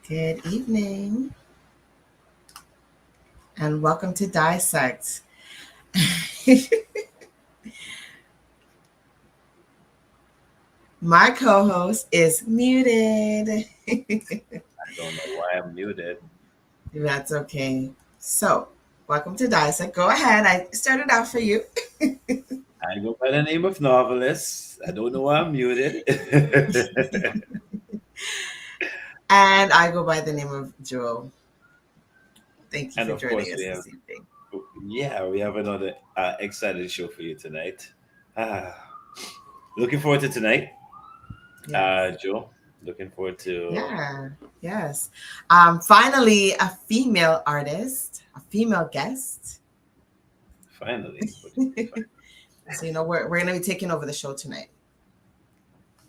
Good evening, and welcome to Dissect. My co host is muted. I don't know why I'm muted. That's okay. So, welcome to Dissect. Go ahead. I started out for you. I go by the name of Novelist. I don't know why I'm muted. And I go by the name of Joel. Thank you And for of joining course, us this evening. we have another exciting show for you tonight. Ah, looking forward to tonight, Yes. Joe. Looking forward to Yeah. Yes. Finally, a female artist, a female guest. finally. So, we're going to be taking over the show tonight.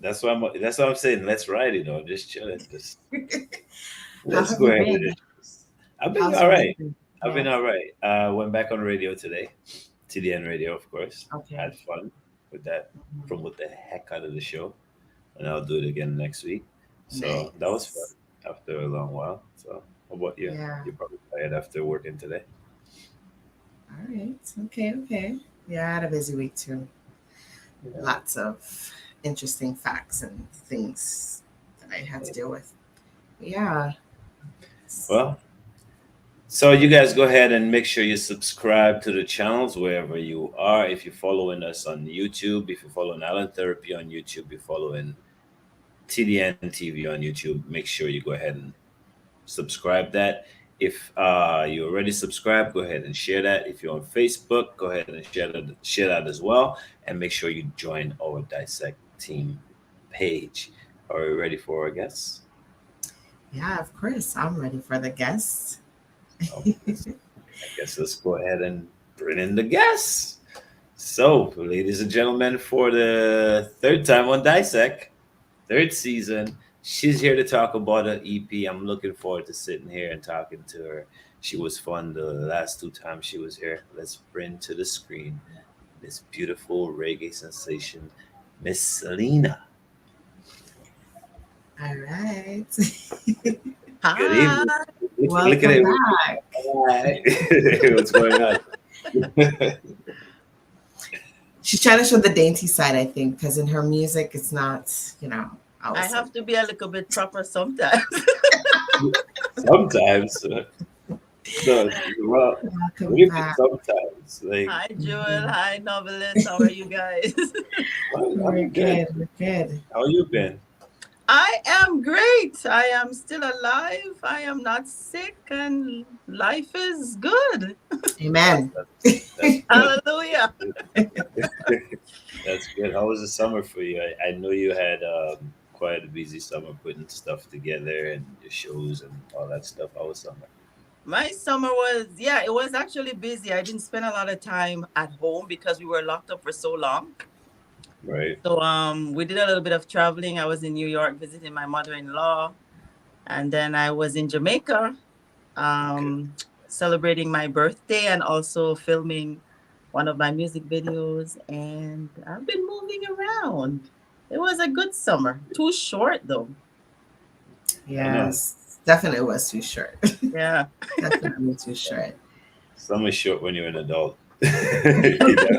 That's what I'm saying. Let's ride. Just chilling. Just How let's have go you ahead with been? it. I've been How's all your week right. been? I've been Yes. all right. Went back on radio today, TDN radio, of course. Okay. Had fun with that. Mhm. Promote the heck out of the show, and I'll do it again next week. So that was fun Nice. after a long while. So how about you? Yeah. You're probably tired after working today. All right. Okay. Okay. Yeah, I had a busy week too. Yeah. Lots of interesting facts and things that I had to deal with. Yeah. Well, so you guys go ahead and make sure you subscribe to the channels wherever you are. If you're following us on YouTube, if you're following Alan Therapy on YouTube, you're following TDN TV on YouTube, make sure you go ahead and subscribe that. If you already subscribed, go ahead and share that. If you're on Facebook, go ahead and share that as well. And make sure you join our Dissect team page. Are we ready for our guests? Yeah, of course. I'm ready for the guests. Okay, so I guess let's go ahead and bring in the guests. So, ladies and gentlemen, for the third time on Dissect, third season. She's here to talk about her EP. I'm looking forward to sitting here and talking to her. She was fun the last two times she was here. Let's bring to the screen this beautiful reggae sensation, Miss Celena. All right. Good evening. Hi. Look at Welcome it. back. Hi. What's going on? She's trying to show the dainty side, I think, because in her music, it's not, I always. have to be a little bit proper sometimes. Sometimes. No, well, what do Welcome you mean back. sometimes? Like, Hi, Joel. Mhm. Hi, novelist. How are you guys? well, We're I'm good. good. We're good. How you been? I am great. I am still alive. I am not sick, and life is good. Amen. That's good. Hallelujah. That's good. How was the summer for you? I know you had quite a busy summer putting stuff together and your shows and all that stuff. How was summer? My summer was, yeah, it was actually busy. I didn't spend a lot of time at home because we were locked up for so long. Right. So we did a little bit of traveling. I was in New York visiting my mother-in-law, and then I was in Jamaica Okay. um, celebrating my birthday and also filming one of my music videos. And I've been moving around. It was a good summer. Too short though. I know. Yes. Definitely was too short. Yeah. Definitely too short. Summer's short when you're an adult. you,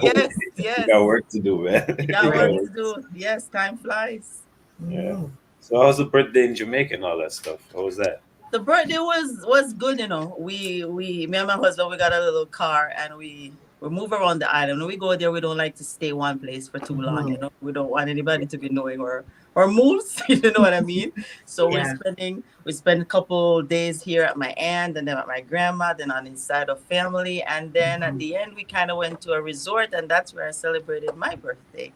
Yes, got yes. work to do, man. You You got got work Right. work. to do. Yes, time flies. Yeah. Mhm. So how's the birthday in Jamaica and all that stuff? How was that? The birthday was good, you know. We me and my husband we got a little car and we move around the island. When we go there, we don't like to stay one place for too long, you Mhm. know. We don't want anybody to be knowing or moves, you know what I mean? So Yeah. we spend a couple days here at my aunt and then at my grandma, then on his side of family, and then at Mhm. the end we kind of went to a resort, and that's where I celebrated my birthday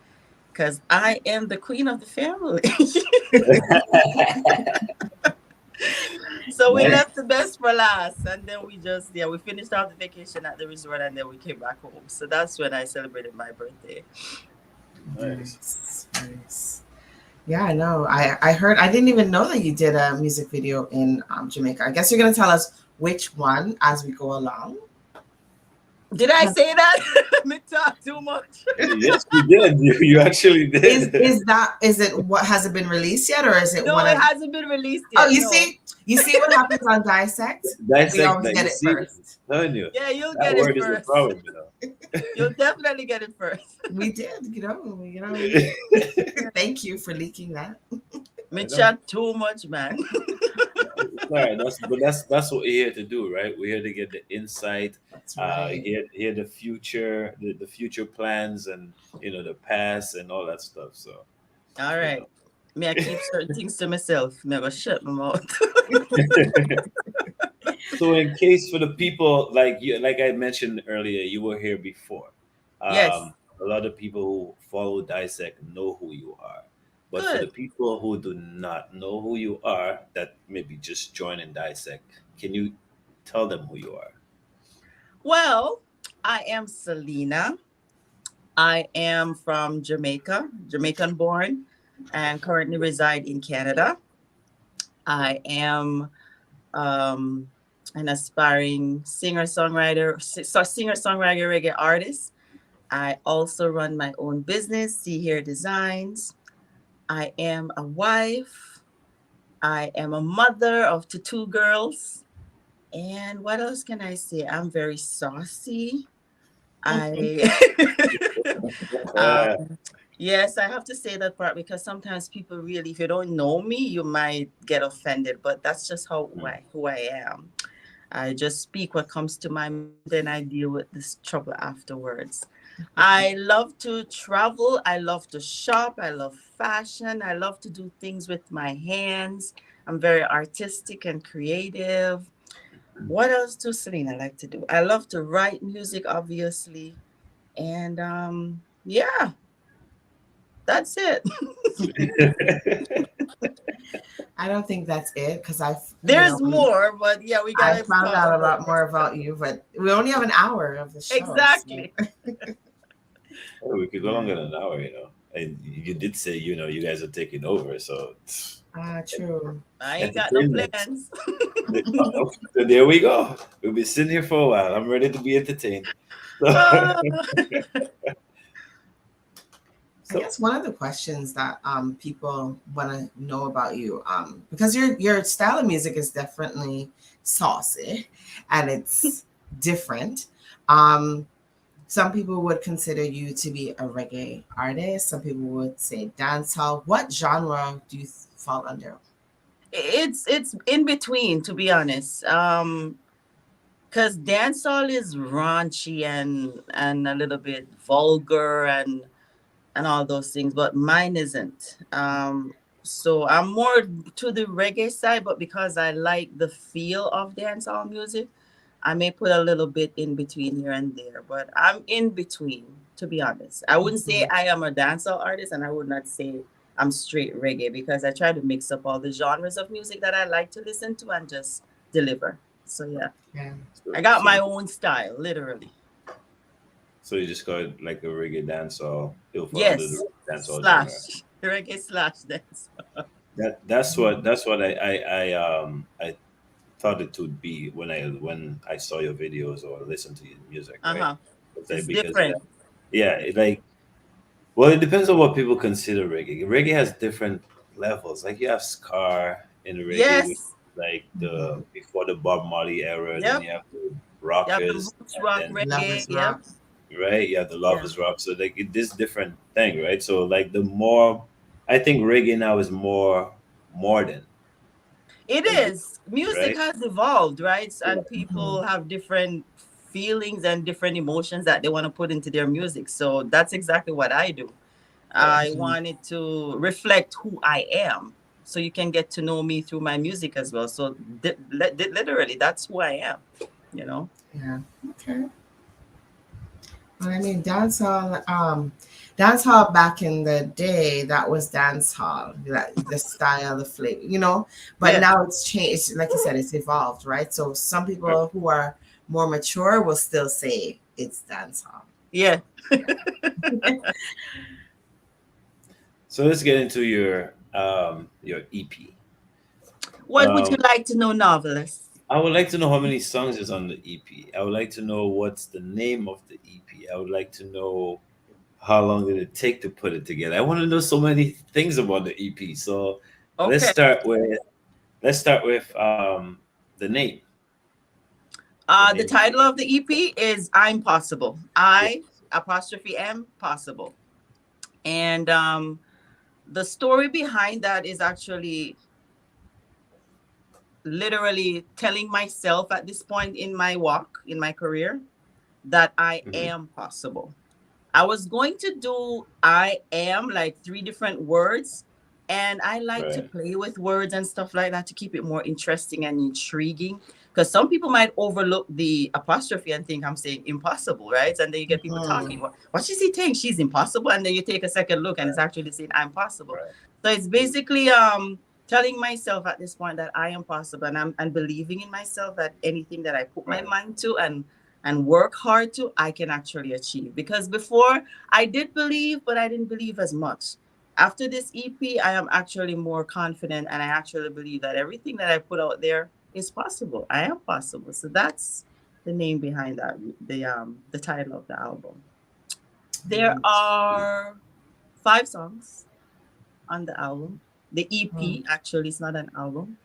because I am the queen of the family. So we Nice. left the best for last, and then we finished off the vacation at the resort, and then we came back home. So that's when I celebrated my birthday. Nice. Nice. Nice. Yeah, I know. I heard. I didn't even know that you did a music video in Jamaica. I guess you're gonna tell us which one as we go along. Did I say that? Me talk too much. Yes, you did. You actually did. Is it what has it been released yet, or is it No, one it of? hasn't been released Oh, yet. No. you see what happens on Dissect. We Dissect always that. get You it see, first. telling you Yeah, you'll that get it word is a first. problem, you know. You'll definitely get it first. We did, Thank you for leaking that. Me I know. chat too much, man. It's all right. That's what we're here to do, right? We're here to get the insight, That's right. hear the future, the future plans, and the past and all that stuff. So All you right. know. Me, I keep certain things to myself. Me, I go shut my mouth. So in case for the people like you, like I mentioned earlier, you were here before. Yes. A lot of people who follow Dissect know who you are. But for the Good. people who do not know who you are, that maybe just join in Dissect, can you tell them who you are? Well, I am Celena. I am from Jamaica, Jamaican born, and currently reside in Canada. I am um, an aspiring singer songwriter, reggae artist. I also run my own business, See Here Designs. I am a wife. I am a mother of two girls. And what else can I say? I'm very saucy. I Uh, yes, I have to say that part because sometimes people really, if you don't know me, you might get offended. But that's just who I am. I just speak what comes to my mind and I deal with this trouble afterwards. I love to travel. I love to shop. I love fashion. I love to do things with my hands. I'm very artistic and creative. What else does Selena like to do? I love to write music, obviously. And yeah, that's it. I don't think that's it because There's more, but yeah, we I gotta found talk out a about lot more about you, but we only have an hour of the show. So. exactly. oh, we could go Yeah. longer than an hour. And you did say, you guys are taking over, so Ah, true. I ain't got no entertainment. plans. So there we go. We'll be sitting here for a while. I'm ready to be entertained. Ah, I So, guess one of the questions that people want to know about you, because your style of music is definitely saucy and it's different. Um, some people would consider you to be a reggae artist. Some people would say dancehall. What genre do you fall under? it's in between, to be honest. Because dancehall is raunchy and a little bit vulgar and all those things, but mine isn't. So I'm more to the reggae side, but because I like the feel of dancehall music, I may put a little bit in between here and there, but I'm in between, to be honest. I wouldn't say Mhm. I am a dancehall artist, and I would not say I'm straight reggae because I try to mix up all the genres of music that I like to listen to and just deliver. So yeah, Yeah. I got so my own style, literally. so you just call it like a reggae dancehall. It'll fall under Yes, the dancehall genre. slash reggae slash dance. That's what I thought it would be when I saw your videos or listened to your music, Uh right? huh. It's like It's because different. yeah, it depends on what people consider reggae. Reggae has different levels. Like you have ska in the reggae, which Yes. is like the Mhm. before the Bob Marley era. Then Yep. you have the You have the rockers, roots and rock then reggae. Lovers Yep. rock. right, you have the Yeah. lovers rock. So like this different thing, right? So like the more, I think reggae now is more modern It than before, is. Music right? has evolved, right? Yeah. And Mhm. people have different feelings and different emotions that they want to put into their music. So that's exactly what I do. Yeah. I wanted to reflect who I am. So you can get to know me through my music as well. So literally, that's who I am, you know? Yeah. Okay. Well, I mean, dancehall back in the day, that was dancehall, like the style, the flavor, But Yeah. now it's changed. Like you said, it's evolved, right? So some Right. people who are more mature will still say it's dancehall. Yeah. So let's get into your EP. What would you Um, like to know, novelist? I would like to know how many songs is on the EP. I would like to know what's the name of the EP. I would like to know how long did it take to put it together. I want to know so many things about the EP. So let's Okay. start with let's start with the name. The The name of title the of the EP is I'm Possible. EP. I apostrophe M possible. And the story behind that is actually literally telling myself at this point in my walk, in my career, that I Mhm. am possible. I was going to do I am like three different words. And I like to Right. play with words and stuff like that to keep it more interesting and intriguing. Because some people might overlook the apostrophe and think I'm saying impossible, right? And then you get people talking, Mhm. what is he saying? She's impossible. And then you take a second look and it's actually saying I'm possible. Right. So it's basically telling myself at this point that I am possible, and I'm and believing in myself that anything that I put my Right. mind to and work hard to, I can actually achieve. Because before I did believe, but I didn't believe as much. After this EP, I am actually more confident, and I actually believe that everything that I put out there is possible. I am possible. So that's the name behind that, the title of the album. There Right. are 5 songs on the album. The Mm. EP actually is not an album.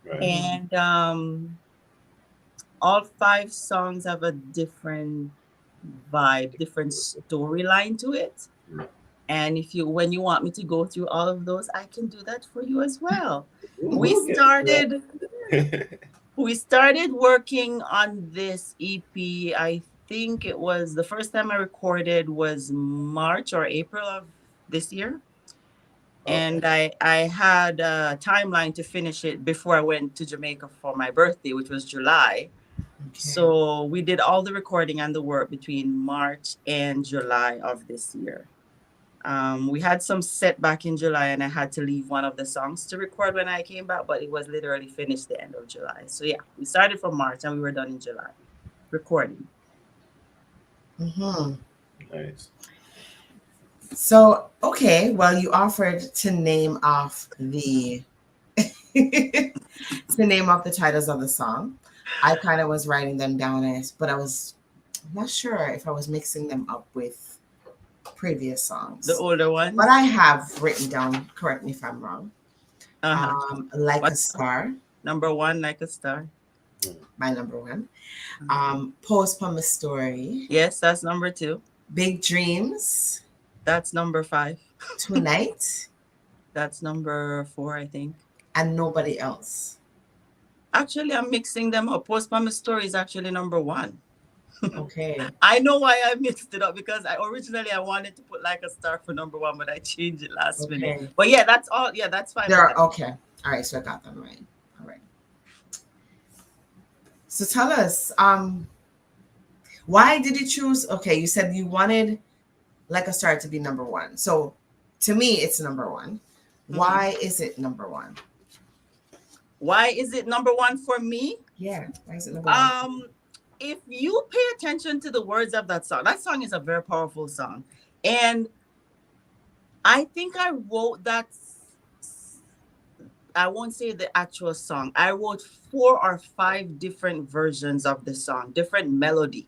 Right. Mhm. And all 5 songs have a different vibe, different storyline to it. And if you when you want me to go through all of those, I can do that for you as well. We We'll get to started we started working on this EP. I think it was the first time I recorded was March or April of this year. Okay. And I had a timeline to finish it before I went to Jamaica for my birthday, which was July. Okay. So we did all the recording and the work between March and July of this year. We had some setback in July, and I had to leave one of the songs to record when I came back, but it was literally finished the end of July. So yeah, we started from March and we were done in July recording. Mhm. Nice. So, okay, well, you offered to name off the to name off the titles of the song. I kind of was writing them down as, but I was not sure if I was mixing them up with previous The songs. older But ones. I have written down, correct me if I'm wrong, Uh-huh. Like a What's Star, number one, like a star? my number one. Uh-huh. Post From a Story, Yes, that's number two. Big Dreams, That's number five. Tonight, That's number four, I think. and Nobody Else. Actually, I'm mixing them up. Postmama Story is actually number one. Okay. I know why I mixed it up, because I wanted to put like a star for number one, but I changed it last minute. Okay. But yeah, that's all. Yeah, that's fine. There With are that. okay. All right, so I got them right. All right. So tell us, why did you choose? Okay, you said you wanted Like a Star to be number one. So to me, it's number one. Why is it number one? Why is it number one for me? Yeah, why is it number one? If you pay attention to the words of that song is a very powerful song. And I think I wrote that, I won't say the actual song. I wrote 4 or 5 different versions of the song, different melody.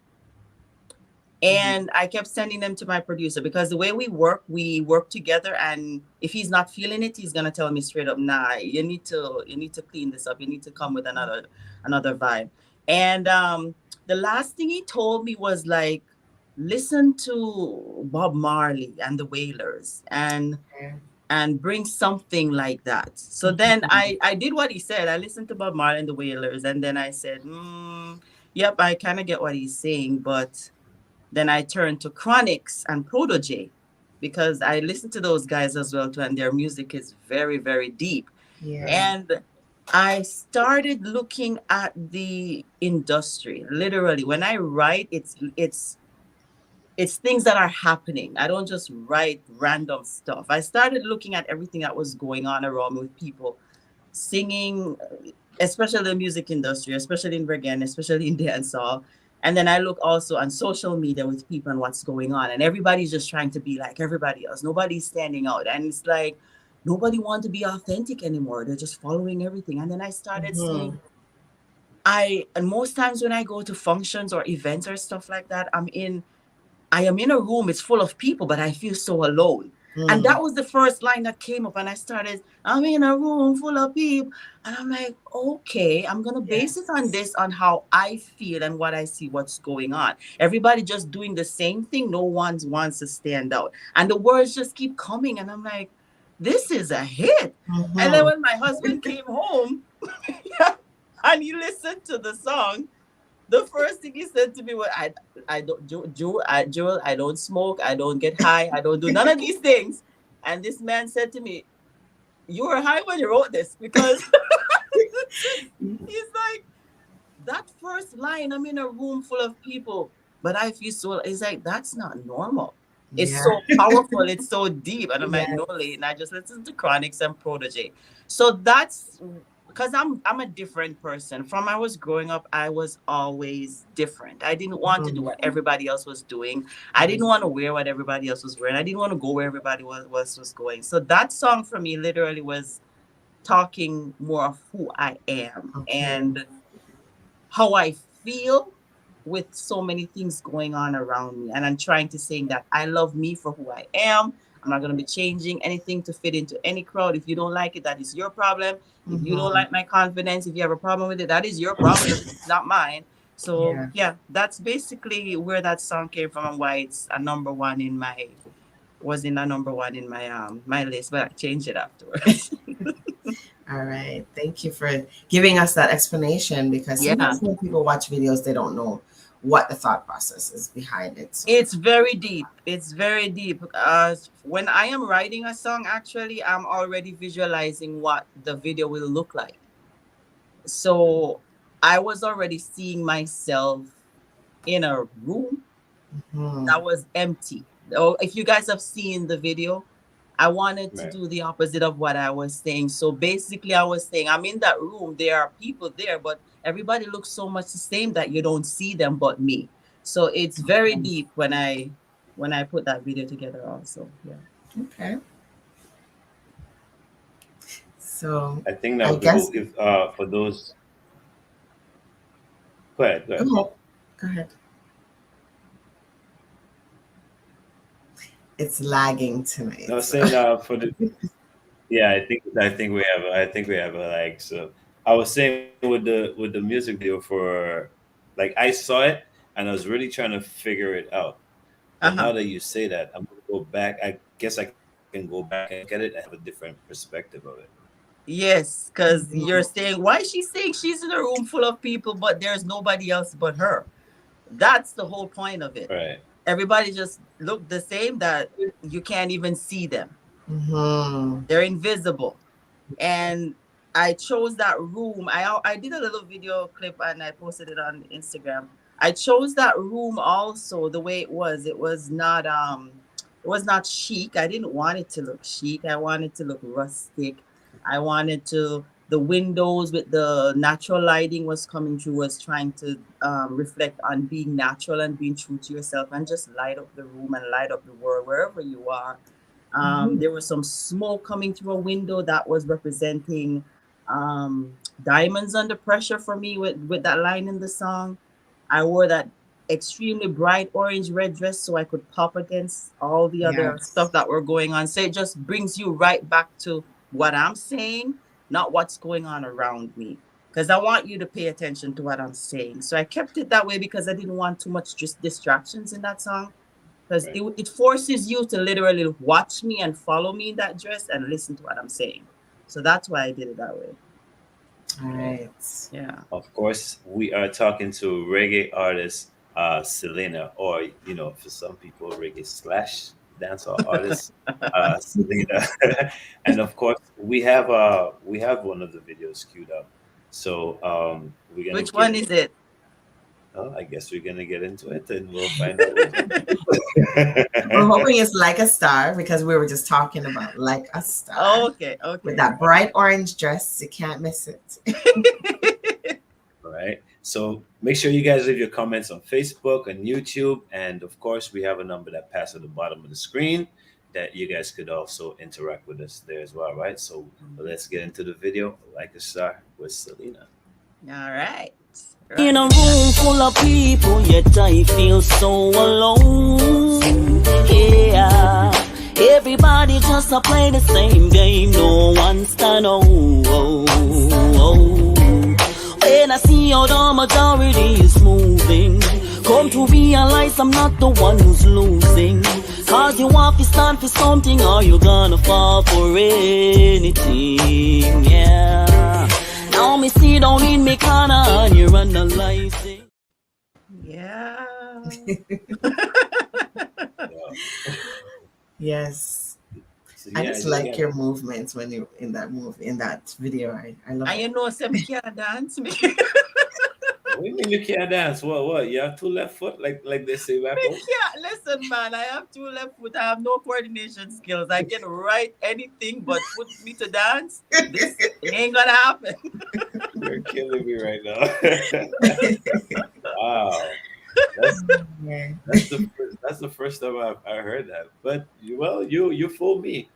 And I kept sending them to my producer, because the way we work together. And if he's not feeling it, he's gonna tell me straight up, nah, you need to clean this up. You need to come with another vibe. And the last thing he told me was like, listen to Bob Marley and the Wailers, Okay. and bring something like that. So then I did what he said. I listened to Bob Marley and the Wailers, and then I said, yep, I kind of get what he's saying, but then I turned to Chronics and Protege, because I listen to those guys as well too, and their music is very, very deep. Yeah. And I started looking at the industry. Literally, when I write, it's things that are happening. I don't just write random stuff. I started looking at everything that was going on around me, with people singing, especially the music industry, especially in reggae, especially in dancehall. And then I look also on social media with people and what's going on. And everybody's just trying to be like everybody else. Nobody's standing out. And it's like nobody wants to be authentic anymore. They're just following everything. And then I started saying, And most times when I go to functions or events or stuff like that, I am in a room, it's full of people, but I feel so alone. And Mm. that was the first line that came up, and I started, I'm in a room full of people. And I'm like, okay, I'm going to base it on Yes. this, on how I feel and what I see, what's going on. Everybody just doing the same thing. No one wants to stand out. And the words just keep coming. And I'm like, this is a hit. And then Mm-hmm. when my husband came home and he listened to the song, the first thing he said to me was, I don't, Jewel, I don't smoke, I don't get high, I don't do none of these things. And this man said to me, you were high when you wrote this, because he's like, that first line, I'm in a room full of people, but I feel so, it's like, that's not normal. It's Yeah. so powerful, it's so deep. And I'm like, Yeah. no, late. And I just listen to Chronics and Protege. So that's because I'm a different person. From I was growing up, I was always different. I didn't want to do Mm. what everybody else was doing. I didn't want to wear what everybody else was wearing. I didn't want to go where everybody was going. So that song for me literally was talking more of who I am Okay. and how I feel with so many things going on around me. And I'm trying to saying that I love me for who I am. I'm not going to be changing anything to fit into any crowd. If you don't like it, that is your problem. If you don't Mm-hmm. like my confidence, if you have a problem with it, that is your problem. It's not mine. So Yeah. yeah, that's basically where that song came from and why it's a number one in my was in a number one in my list, but I changed it afterwards. All right. Thank you for giving us that explanation because Yeah. sometimes when people watch videos, they don't know what the thought process is behind it. So, It's very deep. It's very deep. When I am writing a song, actually, I'm already visualizing what the video will look like. So I was already seeing myself in a room hmm. that was empty. Oh, if you guys have seen the video, I wanted to Right. do the opposite of what I was saying. So basically, I was saying, I'm in that room. There are people there, but everybody looks so much the same that you don't see them but me. So it's very deep when I put that video together. Also, yeah. Okay. So, I think I now guess people, if for those, go ahead, go go ahead. ahead. Go ahead. It's lagging tonight. No, I was So. saying for the yeah, I think we have a like so. I was saying with the music video for like I saw it and I was really trying to figure it out. Uh But now huh. that you say that, I'm gonna go back. I guess I can go back and look at it and have a different perspective of it. Yes, because you're Mhm. saying why is she saying she's in a room full of people, but there's nobody else but her. That's the whole point of it. Right. Everybody just look the same that you can't even see them. Mhm. They're invisible. And I chose that room. I did a little video clip and I posted it on Instagram. I chose that room also the way it was. It was not chic. I didn't want it to look chic. I wanted to look rustic. I wanted to the windows with the natural lighting was coming through was trying to reflect on being natural and being true to yourself and just light up the room and light up the world wherever you are. Mhm. There was some smoke coming through a window that was representing diamonds under pressure for me with that line in the song. I wore that extremely bright orange red dress so I could pop against all the other Yes. stuff that were going on. So it just brings you right back to what I'm saying, not what's going on around me. Because I want you to pay attention to what I'm saying. So I kept it that way because I didn't want too much just distractions in that song because Right. it forces you to literally watch me and follow me in that dress and listen to what I'm saying. So that's why I did it that way. All Right. right. Yeah. Of course, we are talking to reggae artist Celena, or for some people, reggae slash dancehall artist Celena. And of course, we have one of the videos queued up. So we're gonna Which one get. is it? I guess we're gonna get into it, and we'll find out which one. We're hoping it's like a star because we were just talking about like a star Okay, with okay. that bright orange dress. You can't miss it. All right. So make sure you guys leave your comments on Facebook and YouTube. And of course, we have a number that passes at the bottom of the screen that you guys could also interact with us there as well, right? So let's get into the video, Like a Star with Selena. All right. In a room full of people, yet I feel so alone. Yeah, everybody just a play the same game, no one stand When I see how the majority is moving, come to realize I'm not the one who's losing. Cause you want to stand for something, or you gonna fall for anything, yeah. Now me see down in me corner and you're analyzing. Yeah. Yes. So, I yeah, just you like get your it. movements when you in that video. I love And it. you know, say me can't dance. Me, What do you mean you can't dance? What? You have two left foot, like they say back me home? can't. Listen, man, I have two left foot. I have no coordination skills. I can write anything, but put me to dance, this ain't gonna happen. You're killing me right now. Wow. That's Yeah. that's the first time I heard that. But you fooled me.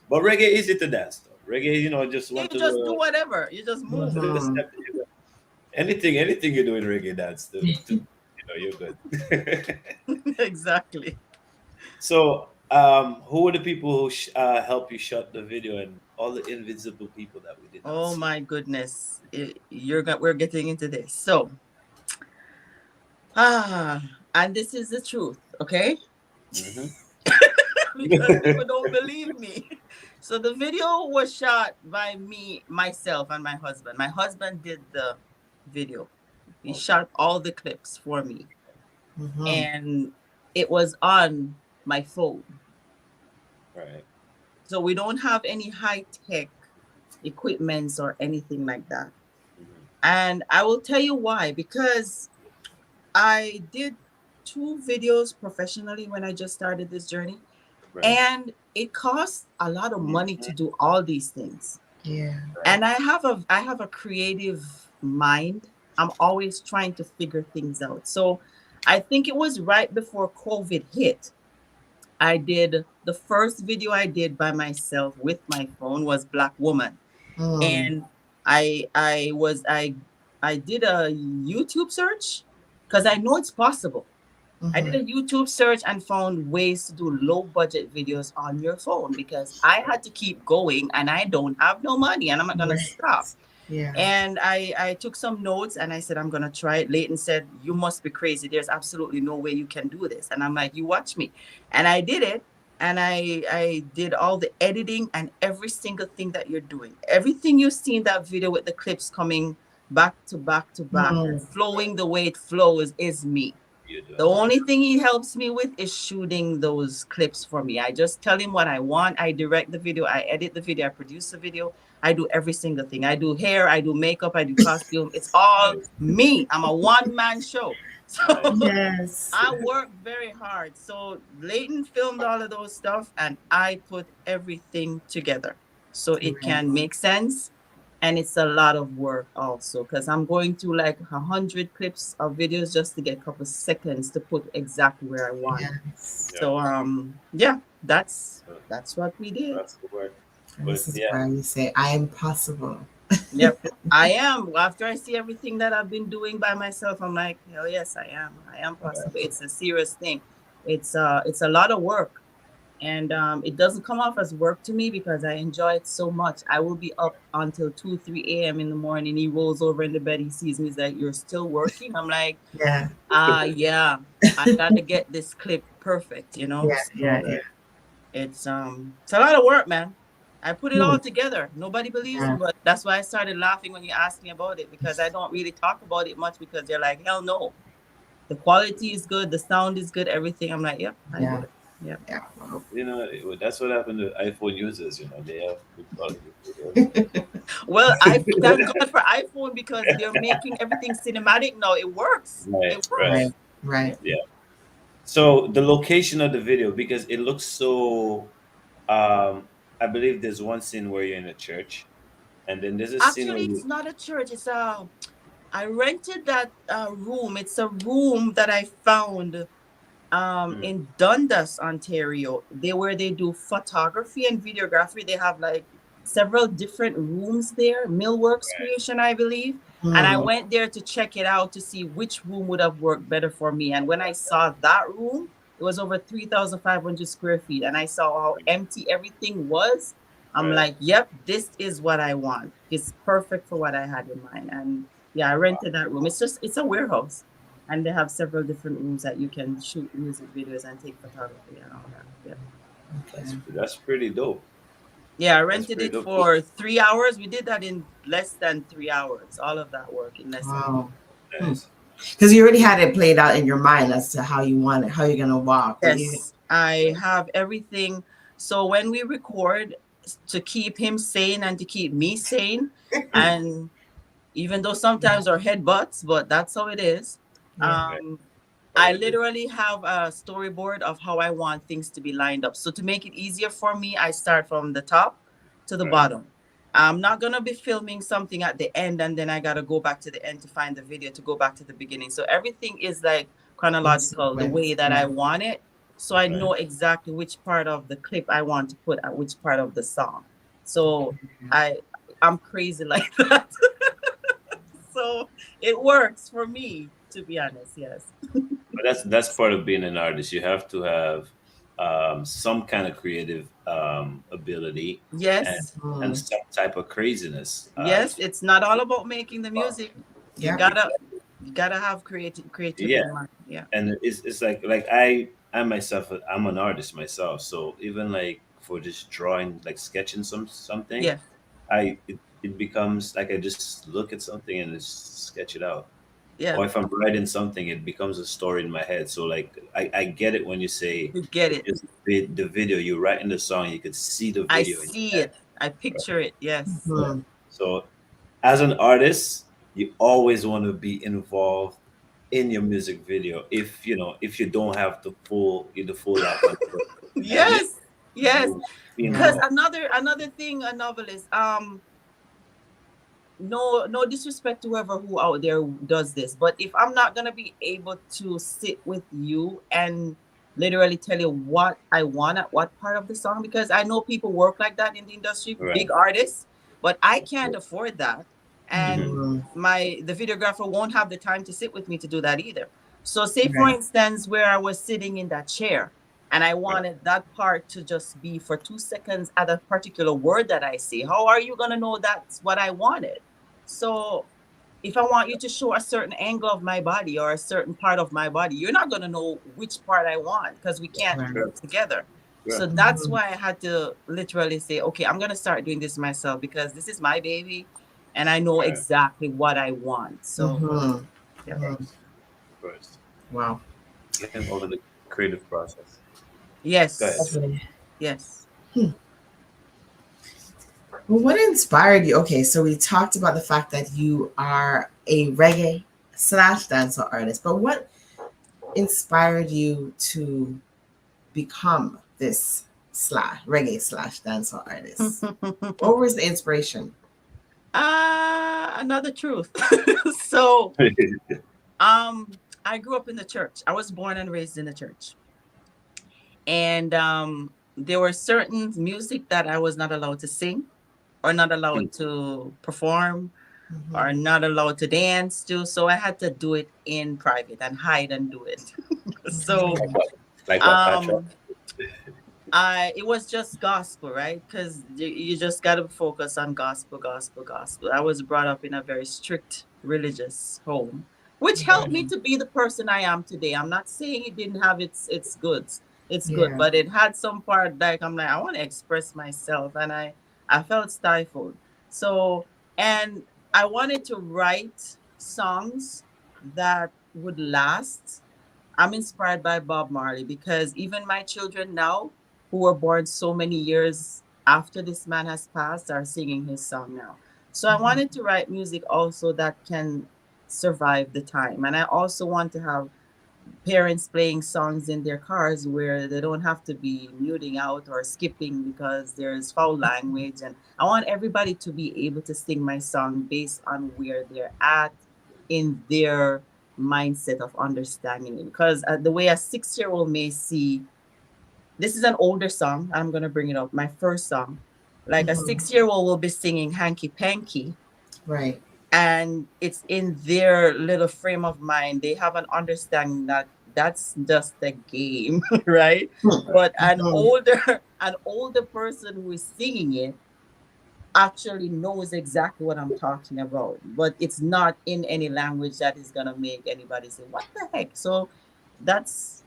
But reggae easy to dance though. Reggae, just You want to just do whatever. You just want move. to do the Mhm. step. Anything you do in reggae dance to you're good. Exactly. So, who were the people who helped you shot the video and all the invisible people that we did not Oh see? my goodness. We're getting into this. So, ah, and this is the truth, okay? Hmm. Because people don't believe me. So the video was shot by me, myself, and my husband. My husband did the video. He Okay. shot all the clips for me. Mhm. And it was on my phone. Right. So we don't have any high tech equipments or anything like that. Hmm. And I will tell you why. Because I did two videos professionally when I just started this journey. Right. And it costs a lot of money to do all these things. Yeah. Right. And I have a creative mind. I'm always trying to figure things out. So I think it was right before COVID hit. I did the first video I did by myself with my phone was Black Woman. Mm. And I did a YouTube search because I know it's possible. I did Mhm. a YouTube search and found ways to do low budget videos on your phone because I had to keep going and I don't have no money and I'm not gonna Right. stop. Yeah. And I took some notes and I said, I'm gonna try it. Leighton said, you must be crazy. There's absolutely no way you can do this. And I'm like, you watch me. And I did it. And I did all the editing and every single thing that you're doing. Everything you see in that video with the clips coming back to back to back and Mm. flowing the way it flows is me. You do The it. only thing he helps me with is shooting those clips for me. I just tell him what I want. I direct the video, I edit the video, I produce the video. I do every single thing. I do hair, I do makeup, I do costume. It's all Nice. me. I'm a one-man show. So Nice. Yes. I work very hard. So Leighton filmed all of those stuff and I put everything together so it Right. can make sense. And it's a lot of work also because I'm going through like 100 clips of videos just to get a couple seconds to put exactly where I want. Yes. Yeah. So yeah, that's Uh, that's what we did. That's the word. And But this is yeah. why you say I am possible. Yep. I am. After I see everything that I've been doing by myself, I'm like, hell yes, I am. I am possible. It's a serious thing. It's a lot of work. And it doesn't come off as work to me because I enjoy it so much. I will be up until 2, 3 a.m. in the morning. He rolls over in the bed. He sees me. He's like, you're still working? I'm like, Yeah. yeah, I got to get this clip perfect, you know? Yeah. Yeah. So Yeah. it's a lot of work, man. I put it all Mm. together. Nobody believes me, Yeah. but that's why I started laughing when you asked me about it because I don't really talk about it much because they're like, hell no. The quality is good. The sound is good. Everything. I'm like, yep, I do Yeah. it. Yep. Yeah. Wow. That's what happened to iPhone users. They have good quality videos. Well, I thank God for iPhone because they're making everything cinematic now. It works. Right, It right. works. Right. Right. Yeah. Yeah. So the location of the video, because it looks so, I believe there's one scene where you're in a church, and then there's a scene where Actually, it's you. not a church. I rented that room. It's a room that I found Mm, in Dundas, Ontario. They where they do photography and videography. They have like several different rooms there, Millworks Creation, I believe. And I went there to check it out to see which room would have worked better for me. And when I saw that room, it was over 3,500 square feet. And I saw how empty everything was. I'm like, yep, this is what I want. It's perfect for what I had in mind. And yeah, I rented that room. It's a warehouse. And they have several different rooms that you can shoot music videos and take photography and all that. Yeah. Okay. That's pretty dope. Yeah, I rented it for 3 hours. We did that in less than 3 hours. All of that work in less Wow. than. Nice. Because you already had it played out in your mind as to how you want it, how you're gonna walk. Yes, I have everything. So when we record, to keep him sane and to keep me sane, and even though sometimes our head butts, but that's how it is. I literally have a storyboard of how I want things to be lined up. So to make it easier for me, I start from the top to the bottom. I'm not going to be filming something at the end and then I got to go back to the end to find the video to go back to the beginning. So everything is like chronological, the way that I want it. So I know exactly which part of the clip I want to put at which part of the song. So I'm crazy like that. So it works for me, to be honest. Yes. But that's part of being an artist. You have to have some kind of creative ability. Yes. And some type of craziness. Yes, it's not all about making the music. You gotta have creativity. Yeah. And it's like I myself, I'm an artist myself. So even like for just drawing, like sketching something, it becomes like I just look at something and just sketch it out. Yeah. Or if I'm writing something, it becomes a story in my head. So like I get it when you say you get it. The video, you're writing the song, you could see the video. I see it. I picture it. Yes. So as an artist, you always want to be involved in your music video. If you don't have the full Yes. Because another thing, a novelist, no disrespect to who out there does this, but if I'm not gonna be able to sit with you and literally tell you what I want at what part of the song, because I know people work like that in the industry, big artists, but I can't afford that, and the videographer won't have the time to sit with me to do that either. So say for instance where I was sitting in that chair and I wanted that part to just be for 2 seconds at a particular word that I say. How are you going to know that's what I wanted? So if I want you to show a certain angle of my body or a certain part of my body, you're not going to know which part I want because we can't work together. So that's why I had to literally say, okay, I'm going to start doing this myself because this is my baby and I know exactly what I want. So, Wow. Getting over the creative process. Yes. Yes. Well, what inspired you? Okay, so we talked about the fact that you are a reggae / dancehall artist, but what inspired you to become this reggae / dancehall artist? What was the inspiration? Another truth. So, I grew up in the church. I was born and raised in the church. And there were certain music that I was not allowed to sing or not allowed to perform or not allowed to dance to. So I had to do it in private and hide and do it. So it was just gospel, right? Because you just got to focus on gospel. I was brought up in a very strict religious home, which helped me to be the person I am today. I'm not saying it didn't have its goods. It's good, but it had some part like I'm like, I want to express myself, and I felt stifled. So, and I wanted to write songs that would last. I'm inspired by Bob Marley because even my children now, who were born so many years after this man has passed, are singing his song now. So I wanted to write music also that can survive the time, and I also want to have parents playing songs in their cars where they don't have to be muting out or skipping because there's foul language. And I want everybody to be able to sing my song based on where they're at in their mindset of understanding it. Because the way a 6-year-old may see, this is an older song. I'm going to bring it up. My first song. Like a 6-year-old will be singing hanky panky, Right. and it's in their little frame of mind. They have an understanding that that's just a game, right? But an older person who is singing it actually knows exactly what I'm talking about, but it's not in any language that is gonna make anybody say, "What the heck?" So that's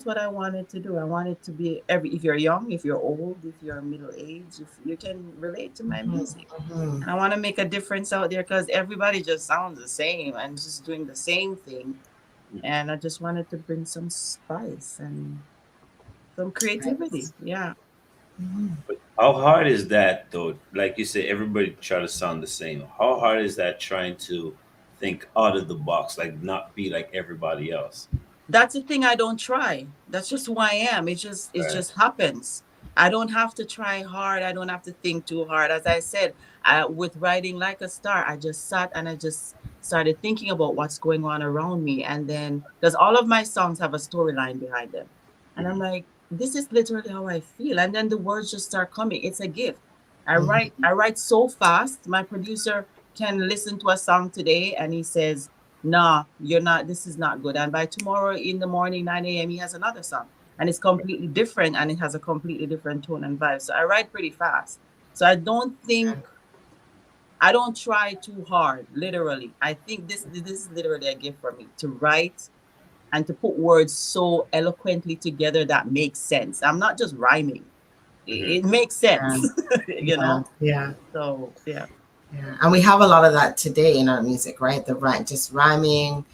what I wanted to do. I wanted to be every if you're young, if you're old, if you're middle aged, if you can relate to my music. And I want to make a difference out there because everybody just sounds the same and just doing the same thing. And I just wanted to bring some spice and some creativity. Yeah. But how hard is that though? Like you say, everybody try to sound the same. How hard is that trying to think out of the box, like not be like everybody else? That's the thing. I don't try. That's just who I am. It Right. just happens. I don't have to try hard. I don't have to think too hard. As I said, with writing like a star, I just sat and I just started thinking about what's going on around me, and then because all of my songs have a storyline behind them, and I'm Mhm. like, this is literally how I feel, and then the words just start coming. It's a gift. I write so fast. My producer can listen to a song today and he says, "Nah, you're not, this is not good." And by tomorrow in the morning, 9 a.m., he has another song. And it's completely different and it has a completely different tone and vibe. So I write pretty fast. So I don't try too hard, literally. I think this is literally a gift for me to write and to put words so eloquently together that makes sense. I'm not just rhyming. Mhm. It makes Yeah. sense, you Yeah. know? Yeah. So yeah. Yeah. And we have a lot of that today in our music, right? The right, just rhyming,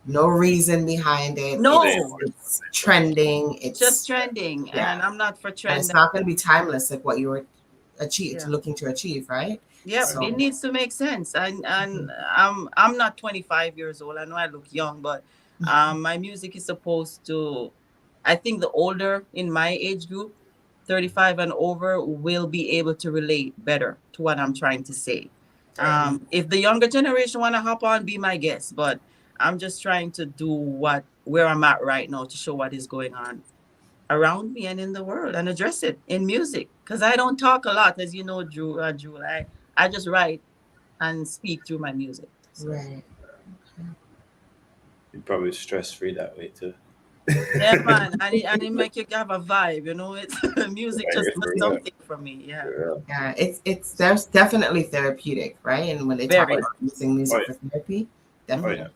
no reason behind it. Same. No, It's trending. just It's trending. yeah, And I'm not for and it's trend. not going to be timeless like what you were Yeah. looking to achieve, right? Yep, So it needs to make sense. And I'm not 25 years old. I know I look young, but my music is supposed to. I think the older in my age group, 35 and over, will be able to relate better to what I'm trying to say. If the younger generation want to hop on, be my guest. But I'm just trying to do where I'm at right now to show what is going on around me and in the world and address it in music because I don't talk a lot, as you know, Jewel. I just write and speak through my music. So right. You're probably stress free that way too. yeah, man, and it make you have a vibe. It's music Yeah, just you're does for real. something for me. Yeah, For real. Yeah, it's there's definitely therapeutic, right? And when they talk very. about using Oh music yeah. for therapy, Oh definitely. yeah.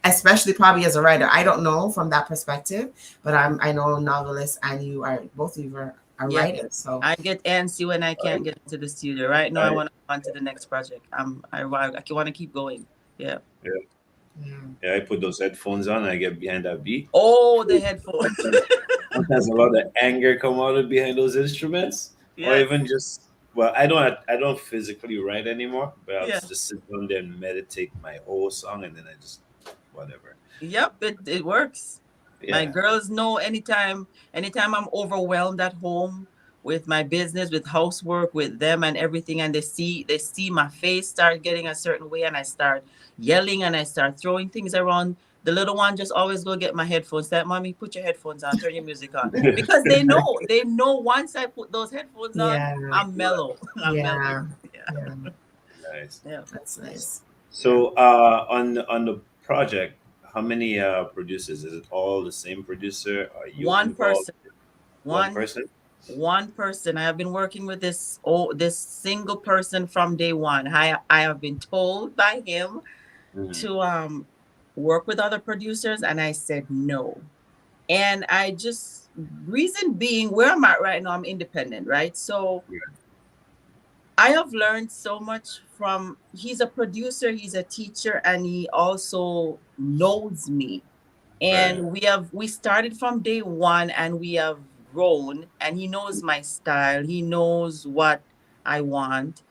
Especially probably as a writer. I don't know from that perspective, but I know novelists and you are both of you are Yeah, writers. So I get antsy when I Right. can't get into the studio. Right now, I Right. want to go on to the next project. I want to keep going. Yeah. Yeah. yeah. Yeah. I put those headphones on and I get behind that beat. Oh, the headphones. Sometimes a lot of anger come out of behind those instruments, or Yes. even just well, I don't physically write anymore, but I'll Yeah. just sit down there and meditate my whole song, and then I just whatever. Yep. It works. My Yeah. girls know anytime I'm overwhelmed at home with my business, with housework, with them and everything, and they see my face start getting a certain way, and I start yelling and I start throwing things around. The little one just always go get my headphones. That mommy, put your headphones on, turn your music on, because they know once I put those headphones on, Yeah. I'm mellow. I'm mellow. Yeah. Yeah, Yeah. Nice. yeah. That's nice. So on the project, how many producers? Is it all the same producer? Are you One involved? person, One one person? one person. I have been working with this single person from day one. I have been told by him Mhm. to work with other producers, and I said no. And I just reason being where I'm at right now, I'm independent, right? So Yeah. I have learned so much from he's a producer, he's a teacher, and he also knows me. Right. And we started from day one and we have grown, and he knows my style. He knows what I want.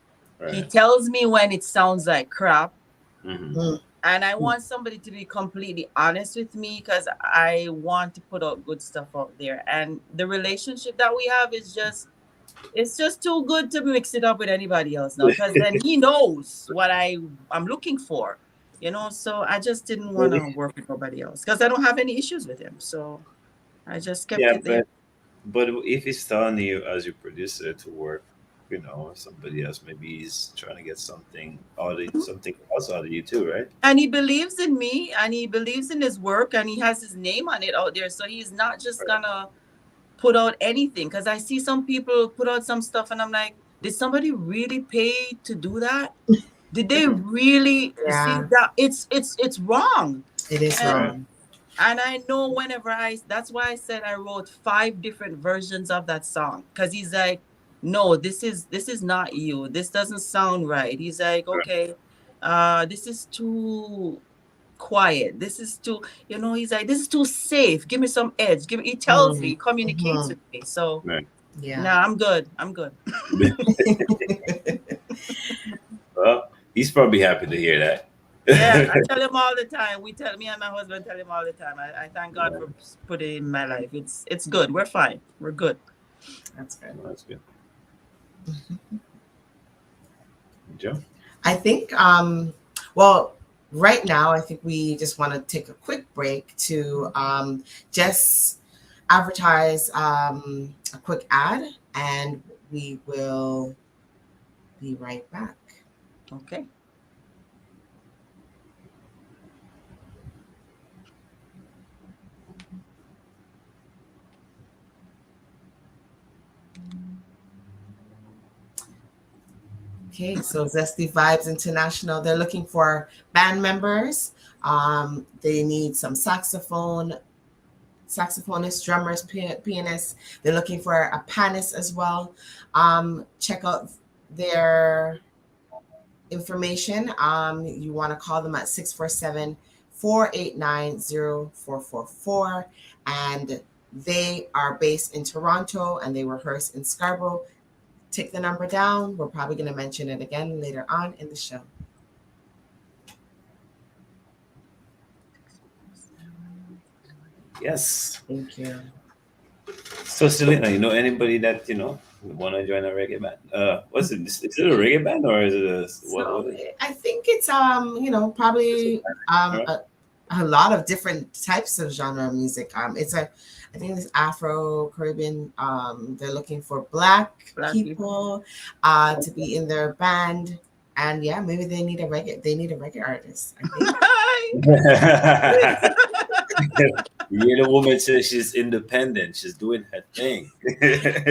He Right. tells me when it sounds like crap. Hmm. Mm. And I want somebody to be completely honest with me because I want to put out good stuff out there. And the relationship that we have is just it's just too good to mix it up with anybody else now, because then he knows what I'm looking for. So I just didn't want to work with nobody else because I don't have any issues with him. So I just kept Yeah, it there. but if he's telling you as your producer to work, somebody else maybe he's trying to get something else out of you too, right? And he believes in me, and he believes in his work, and he has his name on it out there. So he's not just Right. gonna put out anything. Because I see some people put out some stuff, and I'm like, did somebody really pay to do that? Did they really see Yeah, that? It's wrong. it is And Right. wrong. I know whenever that's why I said I wrote 5 different versions of that song. Because he's like, no, this is not you. This doesn't sound right. He's like, okay, this is too quiet. This is too, he's like, this is too safe. Give me some edge. He tells me, Mm, he communicates mhm. with me. So Right. Yeah. nah, I'm good. I'm good. Well, he's probably happy to hear that. Yeah, I tell him all the time. Me and my husband tell him all the time. I thank God Yeah, for putting it in my life. It's good. We're fine. We're good. That's good. well, that's good. Joe? I think, well, right now, I think we just want to take a quick break to just advertise a quick ad, and we will be right back. Okay. Okay, so Zesty Vibes International, they're looking for band members. They need some saxophonists, drummers, pianists. They're looking for a pianist as well. Check out their information. You want to call them at 647-489-0444. And they are based in Toronto and they rehearse in Scarborough. Take the number down. We're probably going to mention it again later on in the show. Yes. Thank you. So Celena, you know anybody that want to join a reggae band? What's it? Is it a reggae band or is it what So is it? I think it's probably All right. a lot of different types of genre of music. I think it's Afro Caribbean. They're looking for black Black people to be in their band, and yeah, maybe they need a reggae artist. I think. Yeah, the woman says she's independent. She's doing her thing.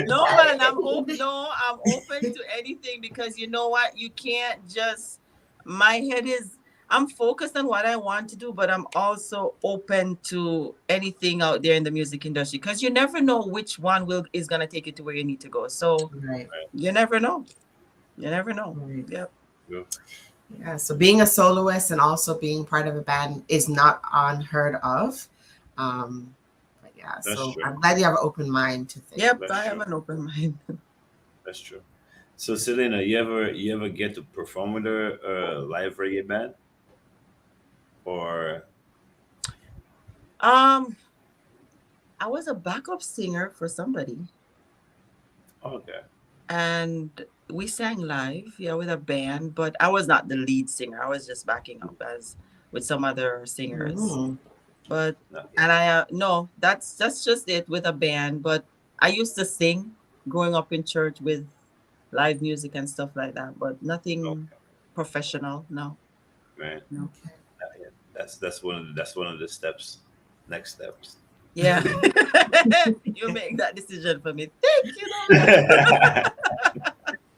No, man, I'm open to anything because you know what? You can't just my head is I'm focused on what I want to do, but I'm also open to anything out there in the music industry because you never know which one is gonna take you to where you need to go. So Right. you never know. You never know. Right. Yep. Yeah. So being a soloist and also being part of a band is not unheard of. But yeah, That's so true. I'm glad you have an open mind to think. Yep, That's I have true. an open mind. That's true. So Celena, you ever get to perform with a live reggae band? Or I was a backup singer for somebody. okay. And we sang live, yeah, with a band, but I was not the lead singer. I was just backing up as with some other singers. Mm. But No. and I no, that's just it with a band. But I used to sing growing up in church with live music and stuff like that, but nothing Okay. professional. No, Man. no. Okay. Yeah. That's one of the steps. Next steps. Yeah, you make that decision for me. Thank you. Though.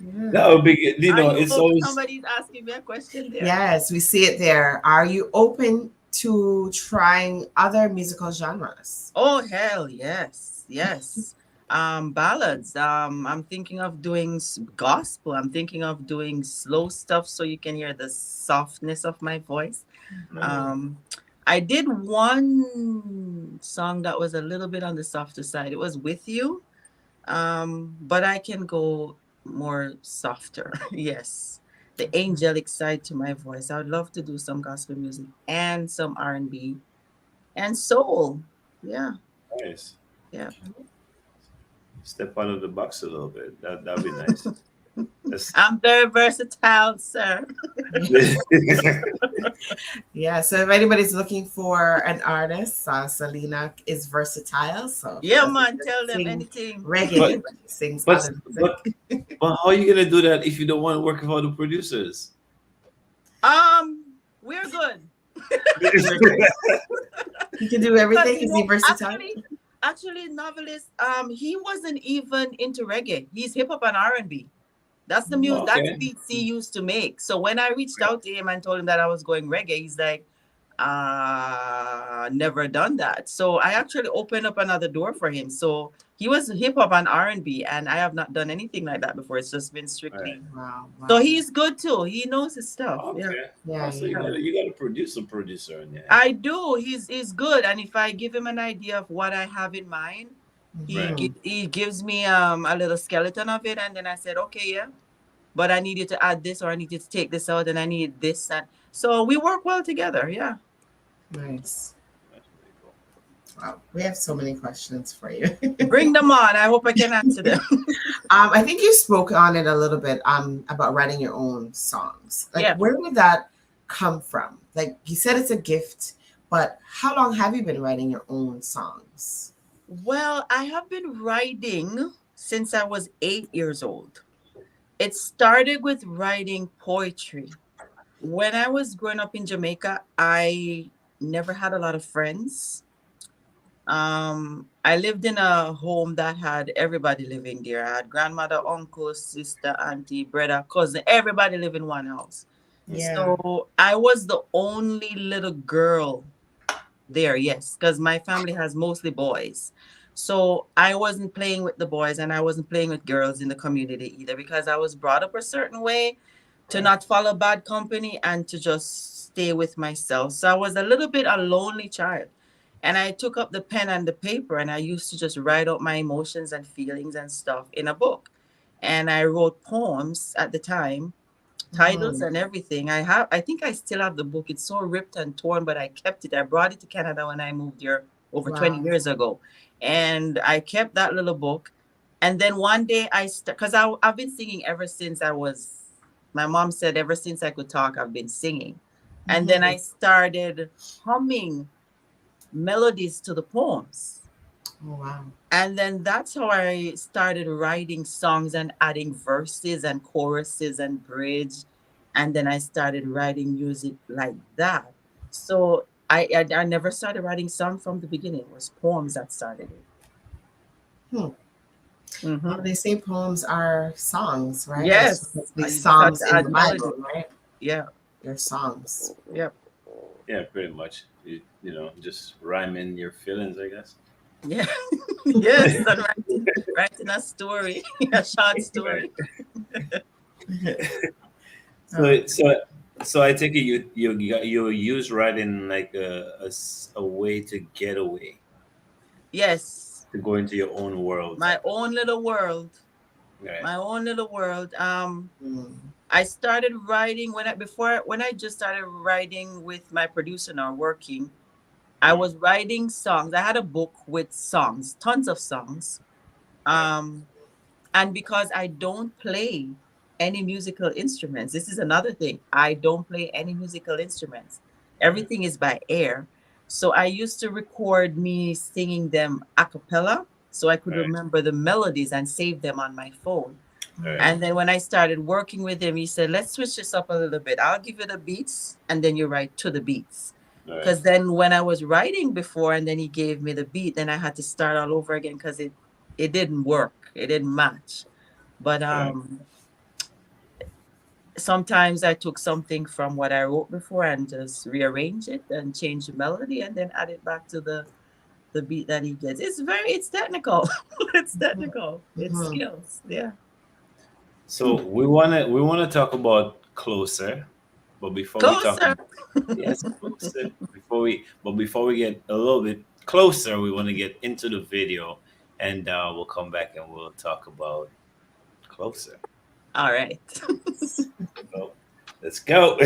Yeah. That would be good. Are you It's open? always Somebody's asking me a question there. Yes, we see it there. Are you open to trying other musical genres? Oh hell yes, yes. Ballads. I'm thinking of doing gospel. I'm thinking of doing slow stuff so you can hear the softness of my voice. Um, I did one song that was a little bit on the softer side. It was With You. But I can go more softer. Yes. The angelic side to my voice. I would love to do some gospel music and some R&B and soul. Yeah. nice. Yeah. Step out of the box a little bit. That'd be nice. I'm very versatile, sir. Yeah, so if anybody's looking for an artist, Celena is versatile. So Yeah, doesn't man, just tell them sing anything. reggae, but she sings but, other music. but how are you gonna do that if you don't want to work with all the producers? We're good. He can do everything. But, you Is he know, versatile? actually, novelist, he wasn't even into reggae. He's hip hop and R&B. That's the music. That's Okay. beats he used to make. So when I reached out to him and told him that I was going reggae, he's like, never done that. So I actually opened up another door for him. So he was hip hop and R&B, and I have not done anything like that before. It's just been strictly. Wow. So he's good too. He knows his stuff. Okay. Yeah. So you gotta produce a producer in there. I do. He's good, and if I give him an idea of what I have in mind, Mhm. he gives me a little skeleton of it, and then I said, okay, yeah, but I need you to add this, or I need you to take this out, and I need this, and so we work well together. Yeah. Nice. Wow, we have so many questions for you. Bring them on. I hope I can answer them. I think you spoke on it a little bit about writing your own songs. Like, Yeah. where did that come from? Like, you said it's a gift, but how long have you been writing your own songs? Well, I have been writing since I was 8 years old. It started with writing poetry. When I was growing up in Jamaica, I never had a lot of friends. I lived in a home that had everybody living there. I had grandmother, uncle, sister, auntie, brother, cousin, everybody live in one house. Yeah. So I was the only little girl there, yes, because my family has mostly boys. So I wasn't playing with the boys, and I wasn't playing with girls in the community either, because I was brought up a certain way to not follow bad company and to just stay with myself. So I was a little bit a lonely child. And I took up the pen and the paper, and I used to just write out my emotions and feelings and stuff in a book. And I wrote poems at the time, titles and everything. I think I still have the book. It's so ripped and torn, but I kept it. I brought it to Canada when I moved here over 20 years ago. And I kept that little book. And then one day because I've been singing ever since my mom said ever since I could talk, I've been singing. And then I started humming melodies to the poems. Oh, wow. And then that's how I started writing songs and adding verses and choruses and bridge. And then I started writing music like that. So I never started writing songs from the beginning. It was poems that started it. Well, they say poems are songs, right? Yes. These songs in the Bible, right? Yeah. They're songs. Yep. Yeah, pretty much. You know, just rhyming your feelings, I guess. Yeah. Yes. And writing a story, a short story. So I take it you use writing like a way to get away. Yes. To go into your own world. My own little world. Right. My own little world. I started writing when I just started writing with my producer now working. I was writing songs. I had a book with songs, tons of songs. And because I don't play any musical instruments, this is another thing. I don't play any musical instruments. Everything is by ear. So I used to record me singing them a cappella so I could remember the melodies and save them on my phone. And then when I started working with him, he said, let's switch this up a little bit. I'll give you the beats and then you write to the beats. Because then when I was writing before and then he gave me the beat, then I had to start all over again because it didn't work. It didn't match. But sometimes I took something from what I wrote before and just rearrange it and change the melody and then add it back to the beat that he gets. It's technical. It's technical. It's skills. Yeah. So we wanna talk about Closer, but before we talk, yes, Closer. Before we get a little bit closer, we want to get into the video, and we'll come back and we'll talk about Closer. All right. So, let's go.